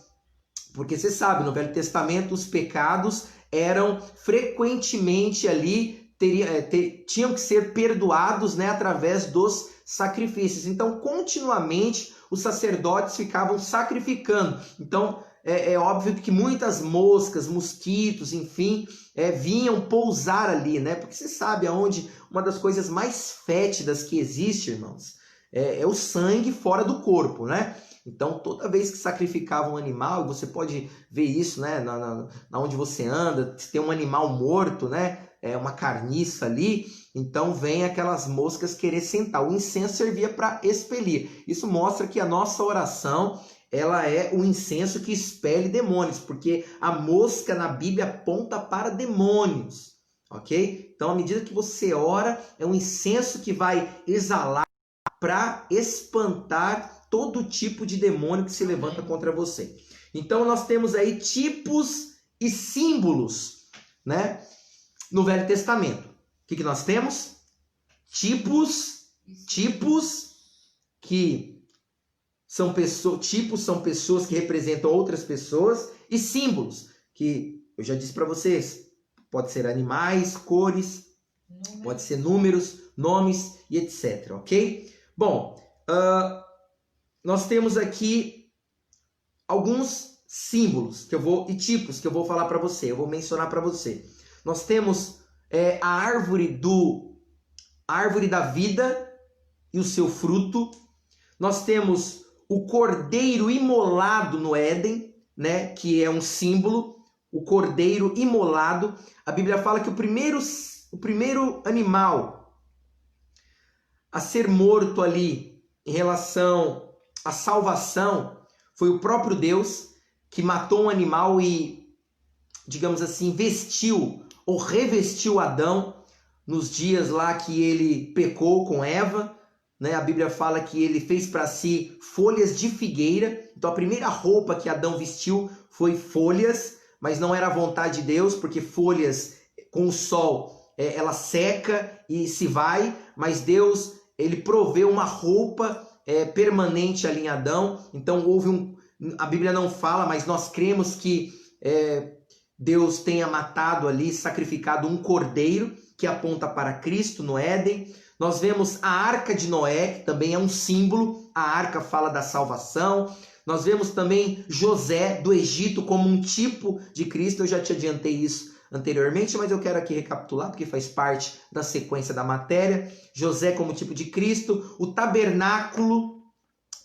porque você sabe, no Velho Testamento os pecados eram frequentemente ali, tinham que ser perdoados, né, através dos sacrifícios. Então, continuamente os sacerdotes ficavam sacrificando. Então, é óbvio que muitas moscas, mosquitos, enfim, vinham pousar ali, né? Porque você sabe aonde uma das coisas mais fétidas que existe, irmãos, é o sangue fora do corpo, né? Então, toda vez que sacrificava um animal, você pode ver isso, né? Na onde você anda, se tem um animal morto, né? Uma carniça ali, então vem aquelas moscas querer sentar. O incenso servia para expelir. Isso mostra que a nossa oração, ela é o incenso que expele demônios, porque a mosca na Bíblia aponta para demônios, ok? Então, à medida que você ora, é um incenso que vai exalar para espantar todo tipo de demônio que se levanta contra você. Então, nós temos aí tipos e símbolos, né, no Velho Testamento. O que nós temos? Tipos que são pessoas que representam outras pessoas, e símbolos, que eu já disse para vocês, pode ser animais, cores, pode ser números, nomes e etc, ok? Bom, nós temos aqui alguns símbolos e tipos que eu vou falar para você, eu vou mencionar para você. Nós temos a árvore da vida e o seu fruto. Nós temos o cordeiro imolado no Éden, né, que é um símbolo, o cordeiro imolado. A Bíblia fala que o primeiro animal a ser morto ali em relação à salvação foi o próprio Deus, que matou um animal e, digamos assim, vestiu ou revestiu Adão nos dias lá que ele pecou com Eva, né? A Bíblia fala que ele fez para si folhas de figueira. Então a primeira roupa que Adão vestiu foi folhas, mas não era a vontade de Deus, porque folhas com o sol ela seca e se vai, mas Deus, ele proveu uma roupa permanente ali em Adão. Então a Bíblia não fala, mas nós cremos que Deus tenha matado ali, sacrificado um cordeiro que aponta para Cristo no Éden. Nós vemos a Arca de Noé, que também é um símbolo. A arca fala da salvação. Nós vemos também José do Egito como um tipo de Cristo. Eu já te adiantei isso anteriormente, mas eu quero aqui recapitular, porque faz parte da sequência da matéria. José como tipo de Cristo. O tabernáculo,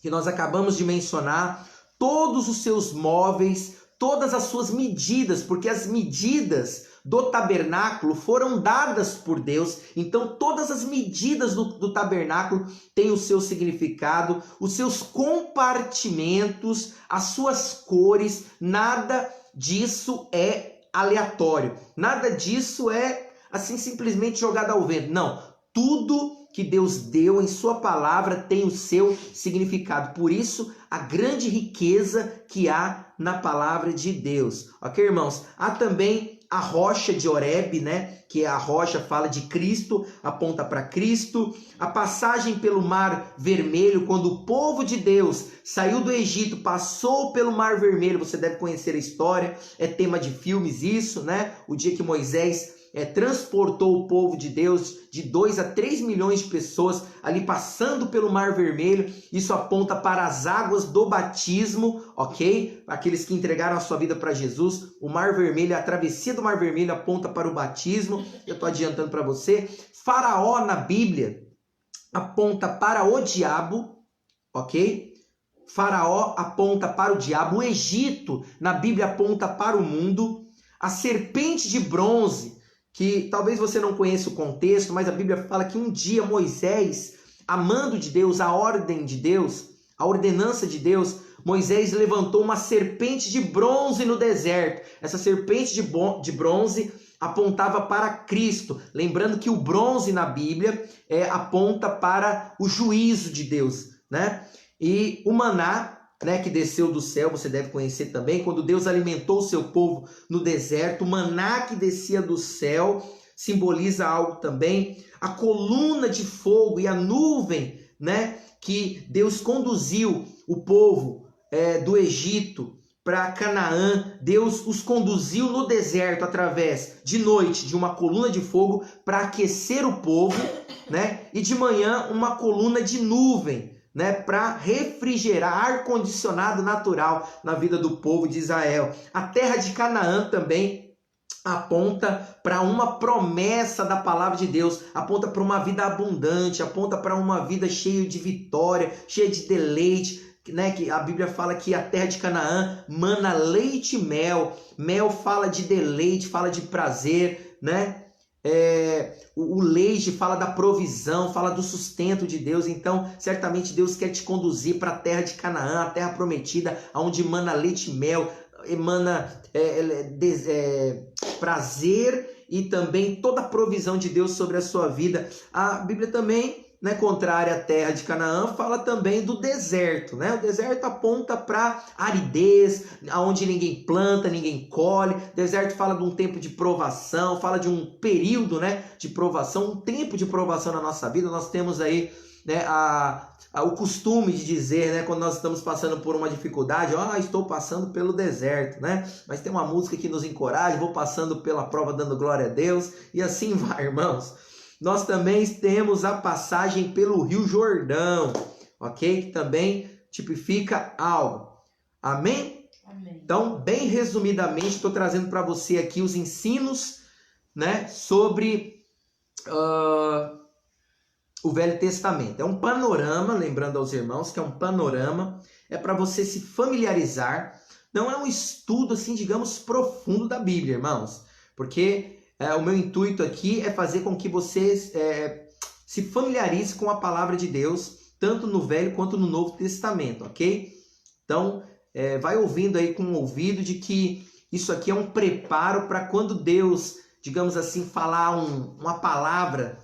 que nós acabamos de mencionar. Todos os seus móveis, todas as suas medidas, porque as medidas do tabernáculo foram dadas por Deus. Então todas as medidas do tabernáculo têm o seu significado, os seus compartimentos, as suas cores. Nada disso é aleatório, nada disso é assim simplesmente jogada ao vento. Não, tudo que Deus deu em sua palavra tem o seu significado. Por isso, a grande riqueza que há na palavra de Deus. Ok, irmãos? Há também a rocha de Horebe, né? Que a rocha fala de Cristo, aponta para Cristo. A passagem pelo Mar Vermelho, quando o povo de Deus saiu do Egito, passou pelo Mar Vermelho, você deve conhecer a história, é tema de filmes isso, né? O dia que Moisés transportou o povo de Deus de 2 a 3 milhões de pessoas ali passando pelo Mar Vermelho. Isso aponta para as águas do batismo, ok? Aqueles que entregaram a sua vida para Jesus. O Mar Vermelho, a travessia do Mar Vermelho aponta para o batismo. Eu estou adiantando para você. Faraó na Bíblia aponta para o diabo, ok? Faraó aponta para o diabo. O Egito na Bíblia aponta para o mundo. A serpente de bronze, que talvez você não conheça o contexto, mas a Bíblia fala que um dia Moisés, amando de Deus, a ordem de Deus, a ordenança de Deus, Moisés levantou uma serpente de bronze no deserto. Essa serpente de bronze apontava para Cristo. Lembrando que o bronze na Bíblia aponta para o juízo de Deus, né? E o maná, né, que desceu do céu, você deve conhecer também, quando Deus alimentou o seu povo no deserto, o maná que descia do céu simboliza algo também. A coluna de fogo e a nuvem, né, que Deus conduziu o povo do Egito para Canaã. Deus os conduziu no deserto através de noite de uma coluna de fogo para aquecer o povo, né, e de manhã uma coluna de nuvem, né, para refrigerar, ar-condicionado natural na vida do povo de Israel. A terra de Canaã também aponta para uma promessa da palavra de Deus, aponta para uma vida abundante, aponta para uma vida cheia de vitória, cheia de deleite, né, que a Bíblia fala que a terra de Canaã mana leite e mel. Mel fala de deleite, fala de prazer, né? O leite fala da provisão, fala do sustento de Deus. Então certamente Deus quer te conduzir para a terra de Canaã, a terra prometida, onde emana leite e mel, emana prazer e também toda a provisão de Deus sobre a sua vida. A Bíblia também, né, contrária à terra de Canaã, fala também do deserto, né? O deserto aponta para aridez, onde ninguém planta, ninguém colhe. O deserto fala de um tempo de provação, fala de um período, né, de provação, um tempo de provação na nossa vida. Nós temos aí, né, o costume de dizer, né, quando nós estamos passando por uma dificuldade, estou passando pelo deserto, né? Mas tem uma música que nos encoraja, vou passando pela prova dando glória a Deus, e assim vai, irmãos. Nós também temos a passagem pelo Rio Jordão, ok? Que também tipifica algo. Amém? Amém. Então, bem resumidamente, estou trazendo para você aqui os ensinos, né, sobre o Velho Testamento. É um panorama, lembrando aos irmãos que é um panorama, é para você se familiarizar. Não é um estudo, assim, digamos, profundo da Bíblia, irmãos, porque o meu intuito aqui é fazer com que você se familiarize com a palavra de Deus, tanto no Velho quanto no Novo Testamento, ok? Então, vai ouvindo aí com o ouvido de que isso aqui é um preparo para quando Deus, digamos assim, falar uma palavra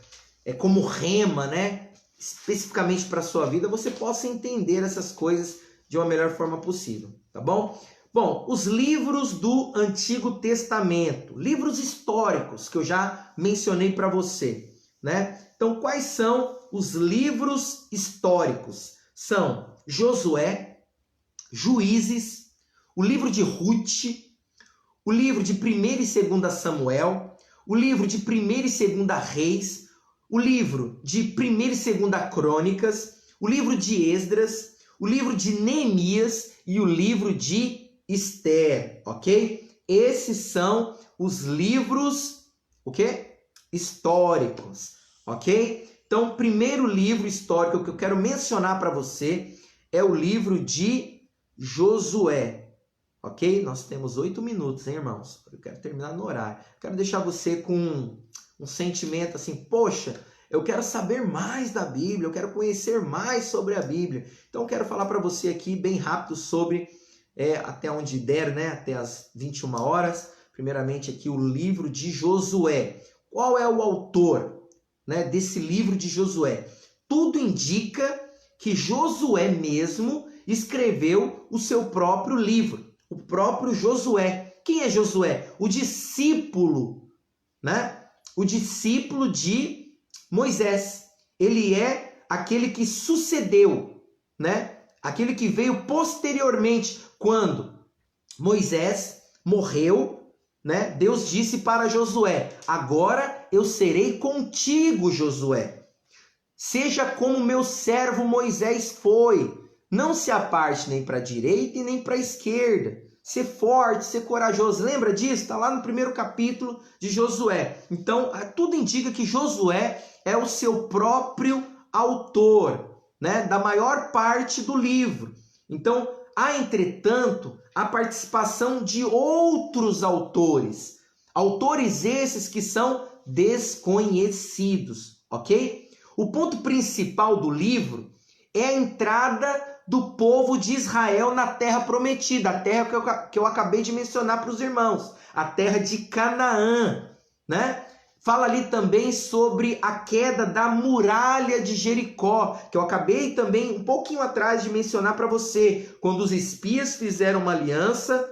como rema, né, especificamente para a sua vida, você possa entender essas coisas de uma melhor forma possível, tá bom? Bom, os livros do Antigo Testamento, livros históricos que eu já mencionei para você, né? Então, quais são os livros históricos? São Josué, Juízes, o livro de Ruth, o livro de 1º e 2ª Samuel, o livro de 1º e 2ª Reis, o livro de 1º e 2ª Crônicas, o livro de Esdras, o livro de Neemias e o livro de Esther, ok? Esses são os livros, o quê? Históricos, ok? Então, o primeiro livro histórico que eu quero mencionar para você é o livro de Josué, ok? Nós temos 8 minutos, hein, irmãos? Eu quero terminar no horário. Quero deixar você com um sentimento assim, poxa, eu quero saber mais da Bíblia, eu quero conhecer mais sobre a Bíblia. Então, eu quero falar para você aqui bem rápido sobre até onde der, né? Até as 21 horas. Primeiramente aqui o livro de Josué. Qual é o autor, né, desse livro de Josué? Tudo indica que Josué mesmo escreveu o seu próprio livro, o próprio Josué. Quem é Josué? O discípulo, né? O discípulo de Moisés. Ele é aquele que sucedeu, né? Aquele que veio posteriormente, quando Moisés morreu, né? Deus disse para Josué: agora eu serei contigo, Josué. Seja como meu servo Moisés foi. Não se aparte nem para a direita e nem para a esquerda. Ser forte, ser corajoso. Lembra disso? Está lá no primeiro capítulo de Josué. Então, tudo indica que Josué é o seu próprio autor, né, da maior parte do livro. Então, há, entretanto, a participação de outros autores. Autores esses que são desconhecidos, ok? O ponto principal do livro é a entrada do povo de Israel na terra prometida, a terra que eu acabei de mencionar para os irmãos, a terra de Canaã, né? Fala ali também sobre a queda da muralha de Jericó, que eu acabei também um pouquinho atrás de mencionar para você, quando os espias fizeram uma aliança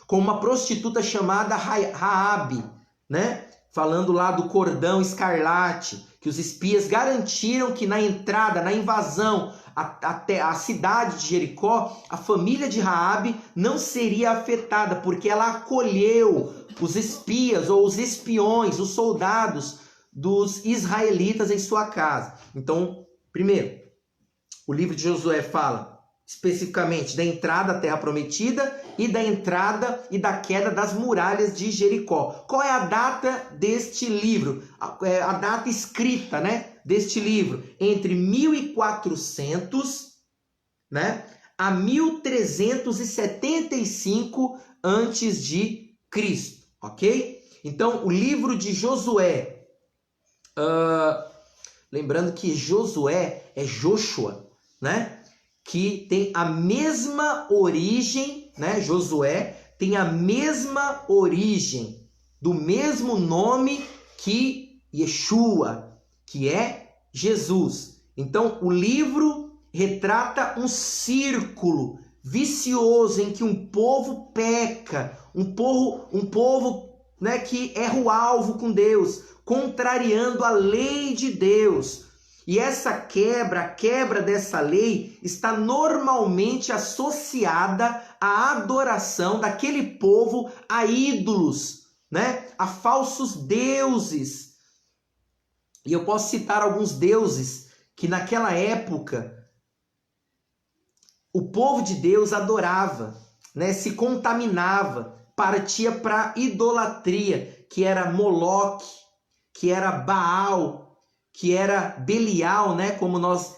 com uma prostituta chamada Raabe, né? Falando lá do cordão escarlate, que os espias garantiram que na entrada, na invasão até a cidade de Jericó, a família de Raabe não seria afetada, porque ela acolheu os espias ou os espiões, os soldados dos israelitas em sua casa. Então, primeiro, o livro de Josué fala especificamente da entrada à terra prometida e da entrada e da queda das muralhas de Jericó. Qual é a data deste livro? A data escrita, né, deste livro? Entre 1400, né, a 1375 antes de Cristo, ok? Então, o livro de Josué, lembrando que Josué é Joshua, né? Que tem a mesma origem, né? Josué tem a mesma origem, do mesmo nome que Yeshua, que é Jesus. Então, o livro retrata um círculo vicioso em que um povo peca, um povo, né, que erra o alvo com Deus, contrariando a lei de Deus. E essa quebra, a quebra dessa lei, está normalmente associada à adoração daquele povo a ídolos, né? A falsos deuses. E eu posso citar alguns deuses que naquela época o povo de Deus adorava, né? Se contaminava, partia para idolatria, que era Moloque, que era Baal, que era Belial, né? Como nós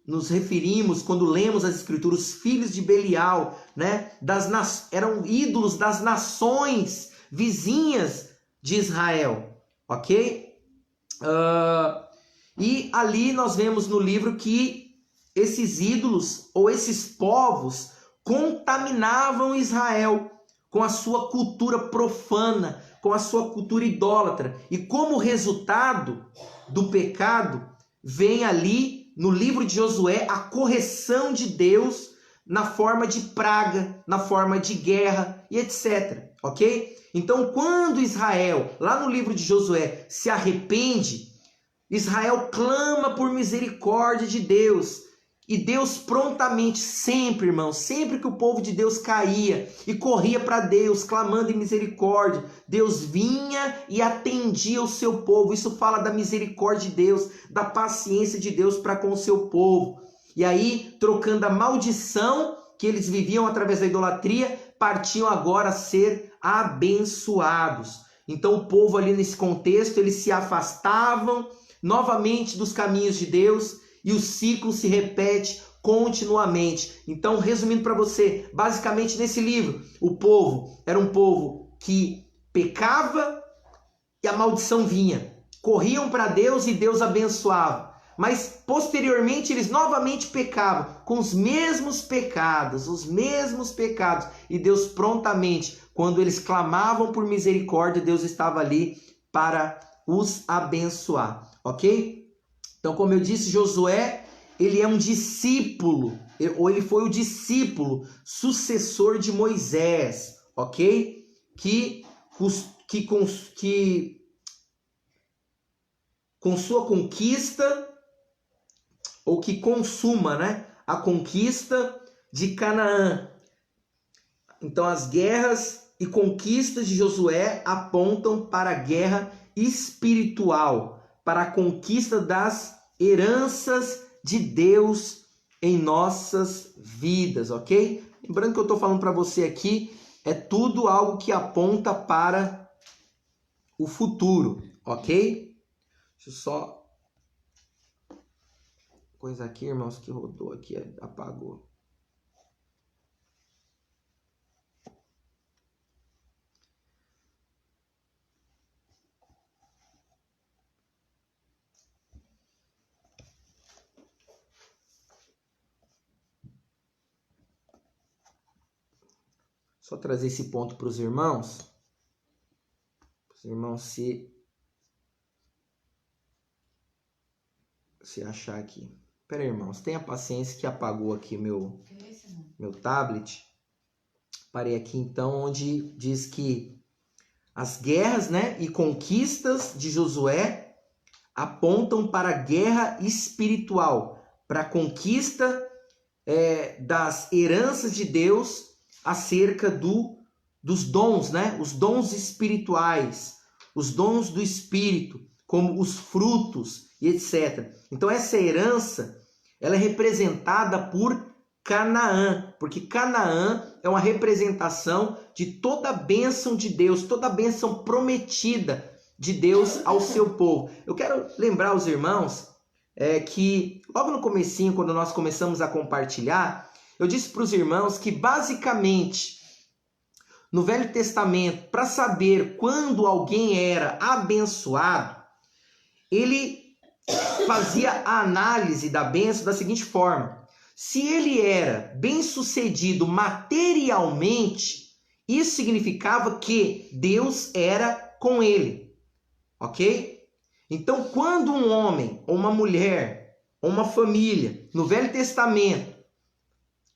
nos referimos quando lemos as escrituras, os filhos de Belial, né? Eram ídolos das nações vizinhas de Israel, ok? E ali nós vemos no livro que esses ídolos ou esses povos contaminavam Israel com a sua cultura profana, com a sua cultura idólatra. E como resultado do pecado, vem ali no livro de Josué a correção de Deus na forma de praga, na forma de guerra e etc. Ok? Então, quando Israel, lá no livro de Josué, se arrepende, Israel clama por misericórdia de Deus. E Deus prontamente, sempre, irmão, sempre que o povo de Deus caía e corria para Deus, clamando em misericórdia, Deus vinha e atendia o seu povo. Isso fala da misericórdia de Deus, da paciência de Deus para com o seu povo. E aí, trocando a maldição que eles viviam através da idolatria, partiam agora a ser abençoados. Então, o povo ali nesse contexto, eles se afastavam novamente dos caminhos de Deus, e o ciclo se repete continuamente. Então, resumindo para você, basicamente nesse livro, o povo era um povo que pecava e a maldição vinha. Corriam para Deus e Deus abençoava. Mas, posteriormente, eles novamente pecavam com os mesmos pecados. E Deus prontamente, quando eles clamavam por misericórdia, Deus estava ali para os abençoar, ok? Então, como eu disse, Josué, ele é um discípulo, ou ele foi o discípulo sucessor de Moisés, ok? Que com sua conquista, ou que consuma, né, a conquista de Canaã. Então, as guerras e conquistas de Josué apontam para a guerra espiritual, para a conquista das heranças de Deus em nossas vidas, ok? Lembrando que eu estou falando para você aqui, é tudo algo que aponta para o futuro, ok? Deixa eu só... coisa aqui, irmãos, que rodou aqui, apagou. Só trazer esse ponto para os irmãos se achar aqui. Pera aí, irmãos, tenha paciência que apagou aqui meu tablet. Parei aqui então onde diz que as guerras, né, e conquistas de Josué apontam para a guerra espiritual, para a conquista das heranças de Deus acerca dos dons, né? Os dons espirituais, os dons do Espírito, como os frutos e etc. Então essa herança, ela é representada por Canaã, porque Canaã é uma representação de toda a bênção de Deus, toda a bênção prometida de Deus ao seu povo. Eu quero lembrar os irmãos que logo no comecinho, quando nós começamos a compartilhar, eu disse para os irmãos que basicamente no Velho Testamento, para saber quando alguém era abençoado, ele fazia a análise da bênção da seguinte forma: se ele era bem-sucedido materialmente, isso significava que Deus era com ele, ok? Então, quando um homem, ou uma mulher, ou uma família, no Velho Testamento,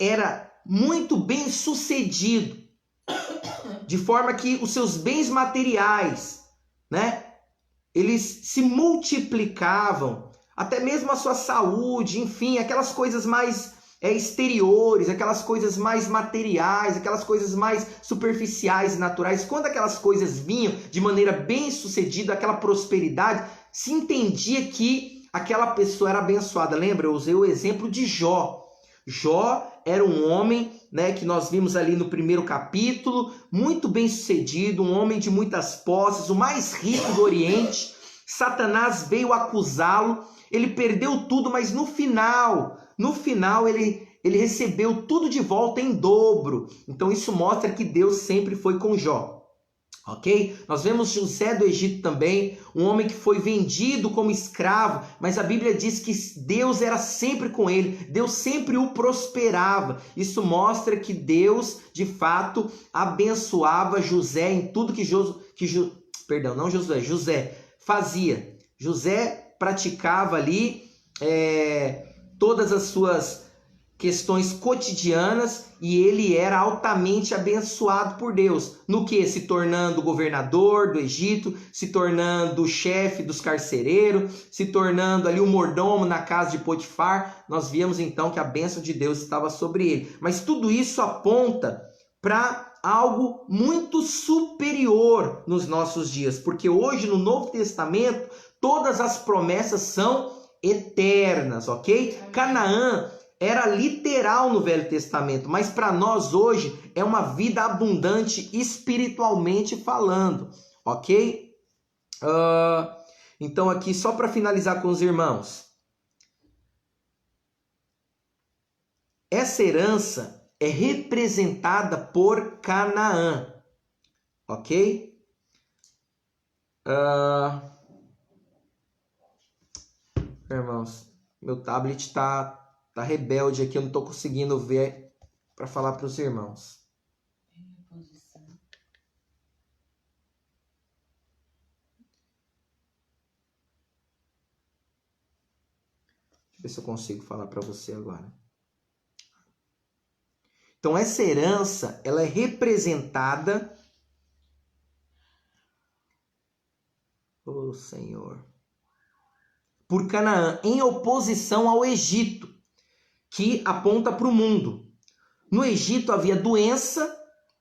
era muito bem-sucedido, de forma que os seus bens materiais, né, eles se multiplicavam, até mesmo a sua saúde, enfim, aquelas coisas mais exteriores, aquelas coisas mais materiais, aquelas coisas mais superficiais e naturais, quando aquelas coisas vinham de maneira bem-sucedida, aquela prosperidade, se entendia que aquela pessoa era abençoada. Lembra? Eu usei o exemplo de Jó. Jó era um homem, né, que nós vimos ali no primeiro capítulo, muito bem sucedido, um homem de muitas posses, o mais rico do Oriente. Satanás veio acusá-lo, ele perdeu tudo, mas no final ele recebeu tudo de volta em dobro. Então isso mostra que Deus sempre foi com Jó. Ok? Nós vemos José do Egito também, um homem que foi vendido como escravo, mas a Bíblia diz que Deus era sempre com ele, Deus sempre o prosperava. Isso mostra que Deus, de fato, abençoava José em tudo que José fazia. José praticava ali todas as suas questões cotidianas e ele era altamente abençoado por Deus. No que? Se tornando governador do Egito, se tornando chefe dos carcereiros, se tornando ali o mordomo na casa de Potifar. Nós víamos então que a bênção de Deus estava sobre ele. Mas tudo isso aponta para algo muito superior nos nossos dias, porque hoje no Novo Testamento todas as promessas são eternas, ok? Canaã era literal no Velho Testamento, mas para nós hoje é uma vida abundante espiritualmente falando, ok? Então aqui só para finalizar com os irmãos, essa herança é representada por Canaã, ok? Irmãos, meu tablet está rebelde aqui, eu não estou conseguindo ver para falar para os irmãos. ver se eu consigo falar para você agora. Então essa herança, ela é representada, Senhor, por Canaã, em oposição ao Egito, que aponta para o mundo. No Egito havia doença,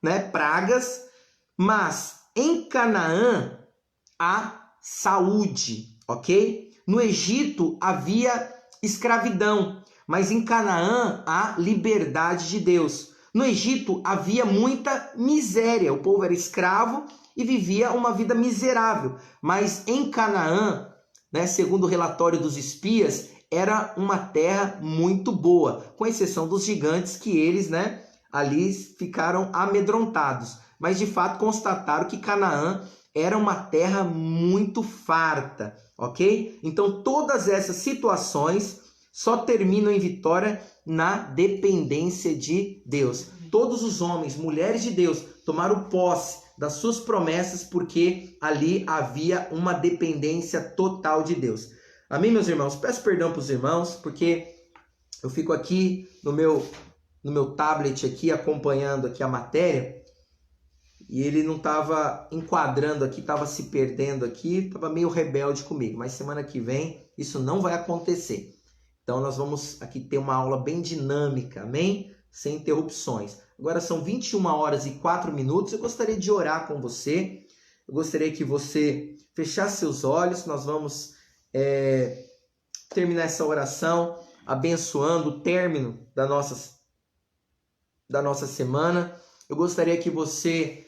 né, pragas, mas em Canaã há saúde, ok? No Egito havia escravidão, mas em Canaã há liberdade de Deus. No Egito havia muita miséria, o povo era escravo e vivia uma vida miserável, mas em Canaã, né, segundo o relatório dos espias, era uma terra muito boa, com exceção dos gigantes que eles, né, ali ficaram amedrontados. Mas de fato constataram que Canaã era uma terra muito farta, ok? Então todas essas situações só terminam em vitória na dependência de Deus. Todos os homens, mulheres de Deus, tomaram posse das suas promessas porque ali havia uma dependência total de Deus. Amém, meus irmãos? Peço perdão para os irmãos, porque eu fico aqui no meu tablet aqui acompanhando aqui a matéria e ele não estava enquadrando aqui, estava se perdendo aqui, estava meio rebelde comigo. Mas semana que vem isso não vai acontecer. Então nós vamos aqui ter uma aula bem dinâmica, amém? Sem interrupções. Agora são 21h04. Eu gostaria de orar com você. Eu gostaria que você fechasse seus olhos. Nós vamos terminar essa oração abençoando o término da nossa semana. Eu gostaria que você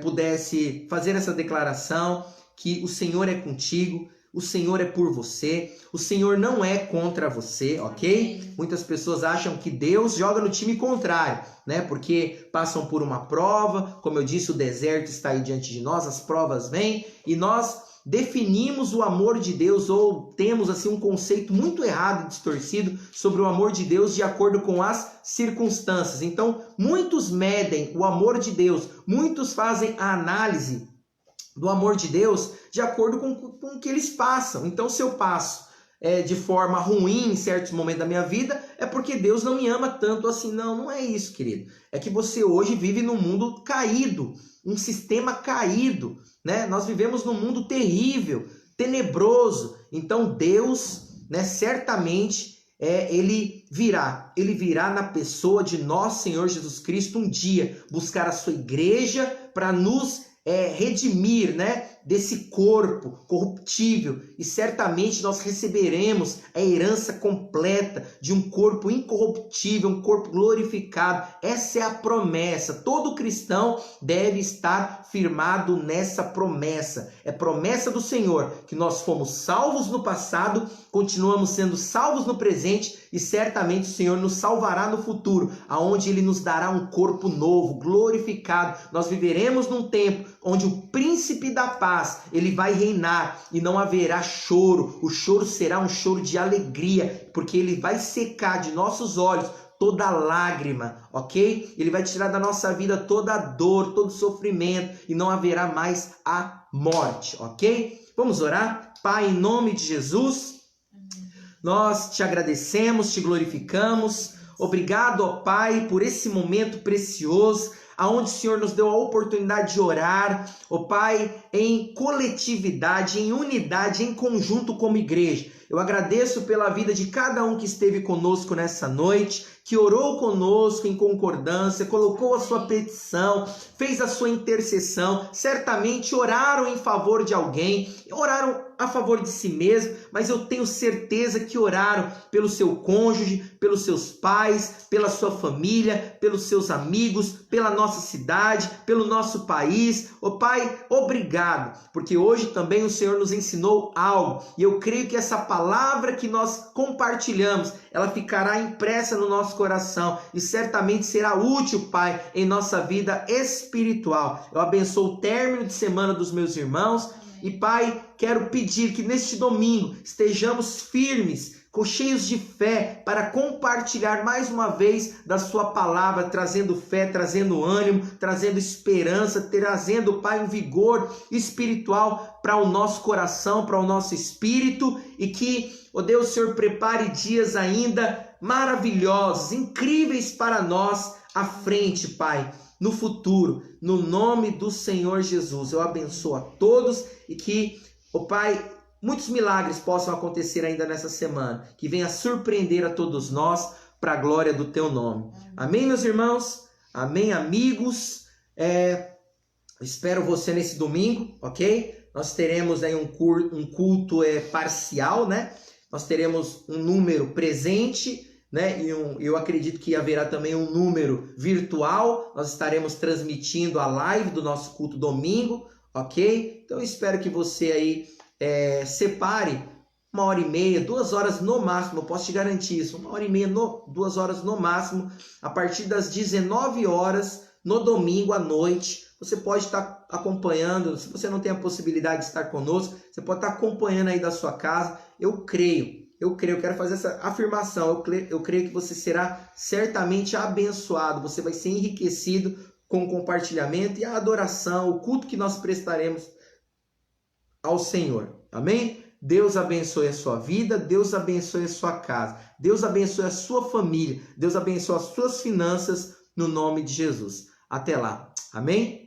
pudesse fazer essa declaração que o Senhor é contigo, o Senhor é por você, o Senhor não é contra você, ok? Amém. Muitas pessoas acham que Deus joga no time contrário, né? Porque passam por uma prova, como eu disse, o deserto está aí diante de nós, as provas vêm e nós definimos o amor de Deus ou temos assim um conceito muito errado e distorcido sobre o amor de Deus de acordo com as circunstâncias. Então, muitos medem o amor de Deus, muitos fazem a análise do amor de Deus de acordo com o que eles passam. Então, se eu passo de forma ruim em certos momentos da minha vida, é porque Deus não me ama tanto assim. Não, não é isso, querido. É que você hoje vive num mundo caído, um sistema caído, né? Nós vivemos num mundo terrível, tenebroso. Então, Deus, né, certamente, ele virá na pessoa de nosso Senhor Jesus Cristo um dia, buscar a sua igreja para nos redimir, né, desse corpo corruptível, e certamente nós receberemos a herança completa de um corpo incorruptível, um corpo glorificado. Essa é a promessa. Todo cristão deve estar firmado nessa promessa. É promessa do Senhor que nós fomos salvos no passado, continuamos sendo salvos no presente e certamente o Senhor nos salvará no futuro, aonde Ele nos dará um corpo novo, glorificado. Nós viveremos num tempo onde o príncipe da paz, ele vai reinar e não haverá choro. O choro será um choro de alegria, porque ele vai secar de nossos olhos toda lágrima, ok? Ele vai tirar da nossa vida toda a dor, todo o sofrimento e não haverá mais a morte, ok? Vamos orar? Pai, em nome de Jesus, nós te agradecemos, te glorificamos. Obrigado, ó Pai, por esse momento precioso, aonde o Senhor nos deu a oportunidade de orar, ó Pai, em coletividade, em unidade, em conjunto como igreja. Eu agradeço pela vida de cada um que esteve conosco nessa noite, que orou conosco em concordância, colocou a sua petição, fez a sua intercessão, certamente oraram em favor de alguém, oraram a favor de si mesmo, mas eu tenho certeza que oraram pelo seu cônjuge, pelos seus pais, pela sua família, pelos seus amigos, pela nossa cidade, pelo nosso país. Ó Pai, obrigado, porque hoje também o Senhor nos ensinou algo, e eu creio que essa palavra que nós compartilhamos, ela ficará impressa no nosso coração e certamente será útil, Pai, em nossa vida espiritual. Eu abençoo o término de semana dos meus irmãos. E Pai, quero pedir que neste domingo estejamos firmes, cheios de fé para compartilhar mais uma vez da sua palavra, trazendo fé, trazendo ânimo, trazendo esperança, trazendo, Pai, um vigor espiritual para o nosso coração, para o nosso espírito, e que, ó Deus, o Senhor prepare dias ainda maravilhosos, incríveis para nós à frente, Pai, no futuro, no nome do Senhor Jesus. Eu abençoo a todos e que, ó Pai, muitos milagres possam acontecer ainda nessa semana, que venha surpreender a todos nós para a glória do teu nome. Amém, meus irmãos? Amém, amigos? Espero você nesse domingo, ok? Nós teremos aí um culto parcial, né? Nós teremos um número presente, né? E eu acredito que haverá também um número virtual. Nós estaremos transmitindo a live do nosso culto domingo, ok? Então eu espero que você aí separe 1h30, 2 horas no máximo, eu posso te garantir isso, 1h30, 2 horas no máximo, a partir das 19 horas no domingo à noite. Você pode estar acompanhando, se você não tem a possibilidade de estar conosco, você pode estar acompanhando aí da sua casa. Eu creio, eu quero fazer essa afirmação, eu creio que você será certamente abençoado, você vai ser enriquecido com o compartilhamento e a adoração, o culto que nós prestaremos ao Senhor. Amém? Deus abençoe a sua vida, Deus abençoe a sua casa, Deus abençoe a sua família, Deus abençoe as suas finanças no nome de Jesus. Até lá. Amém?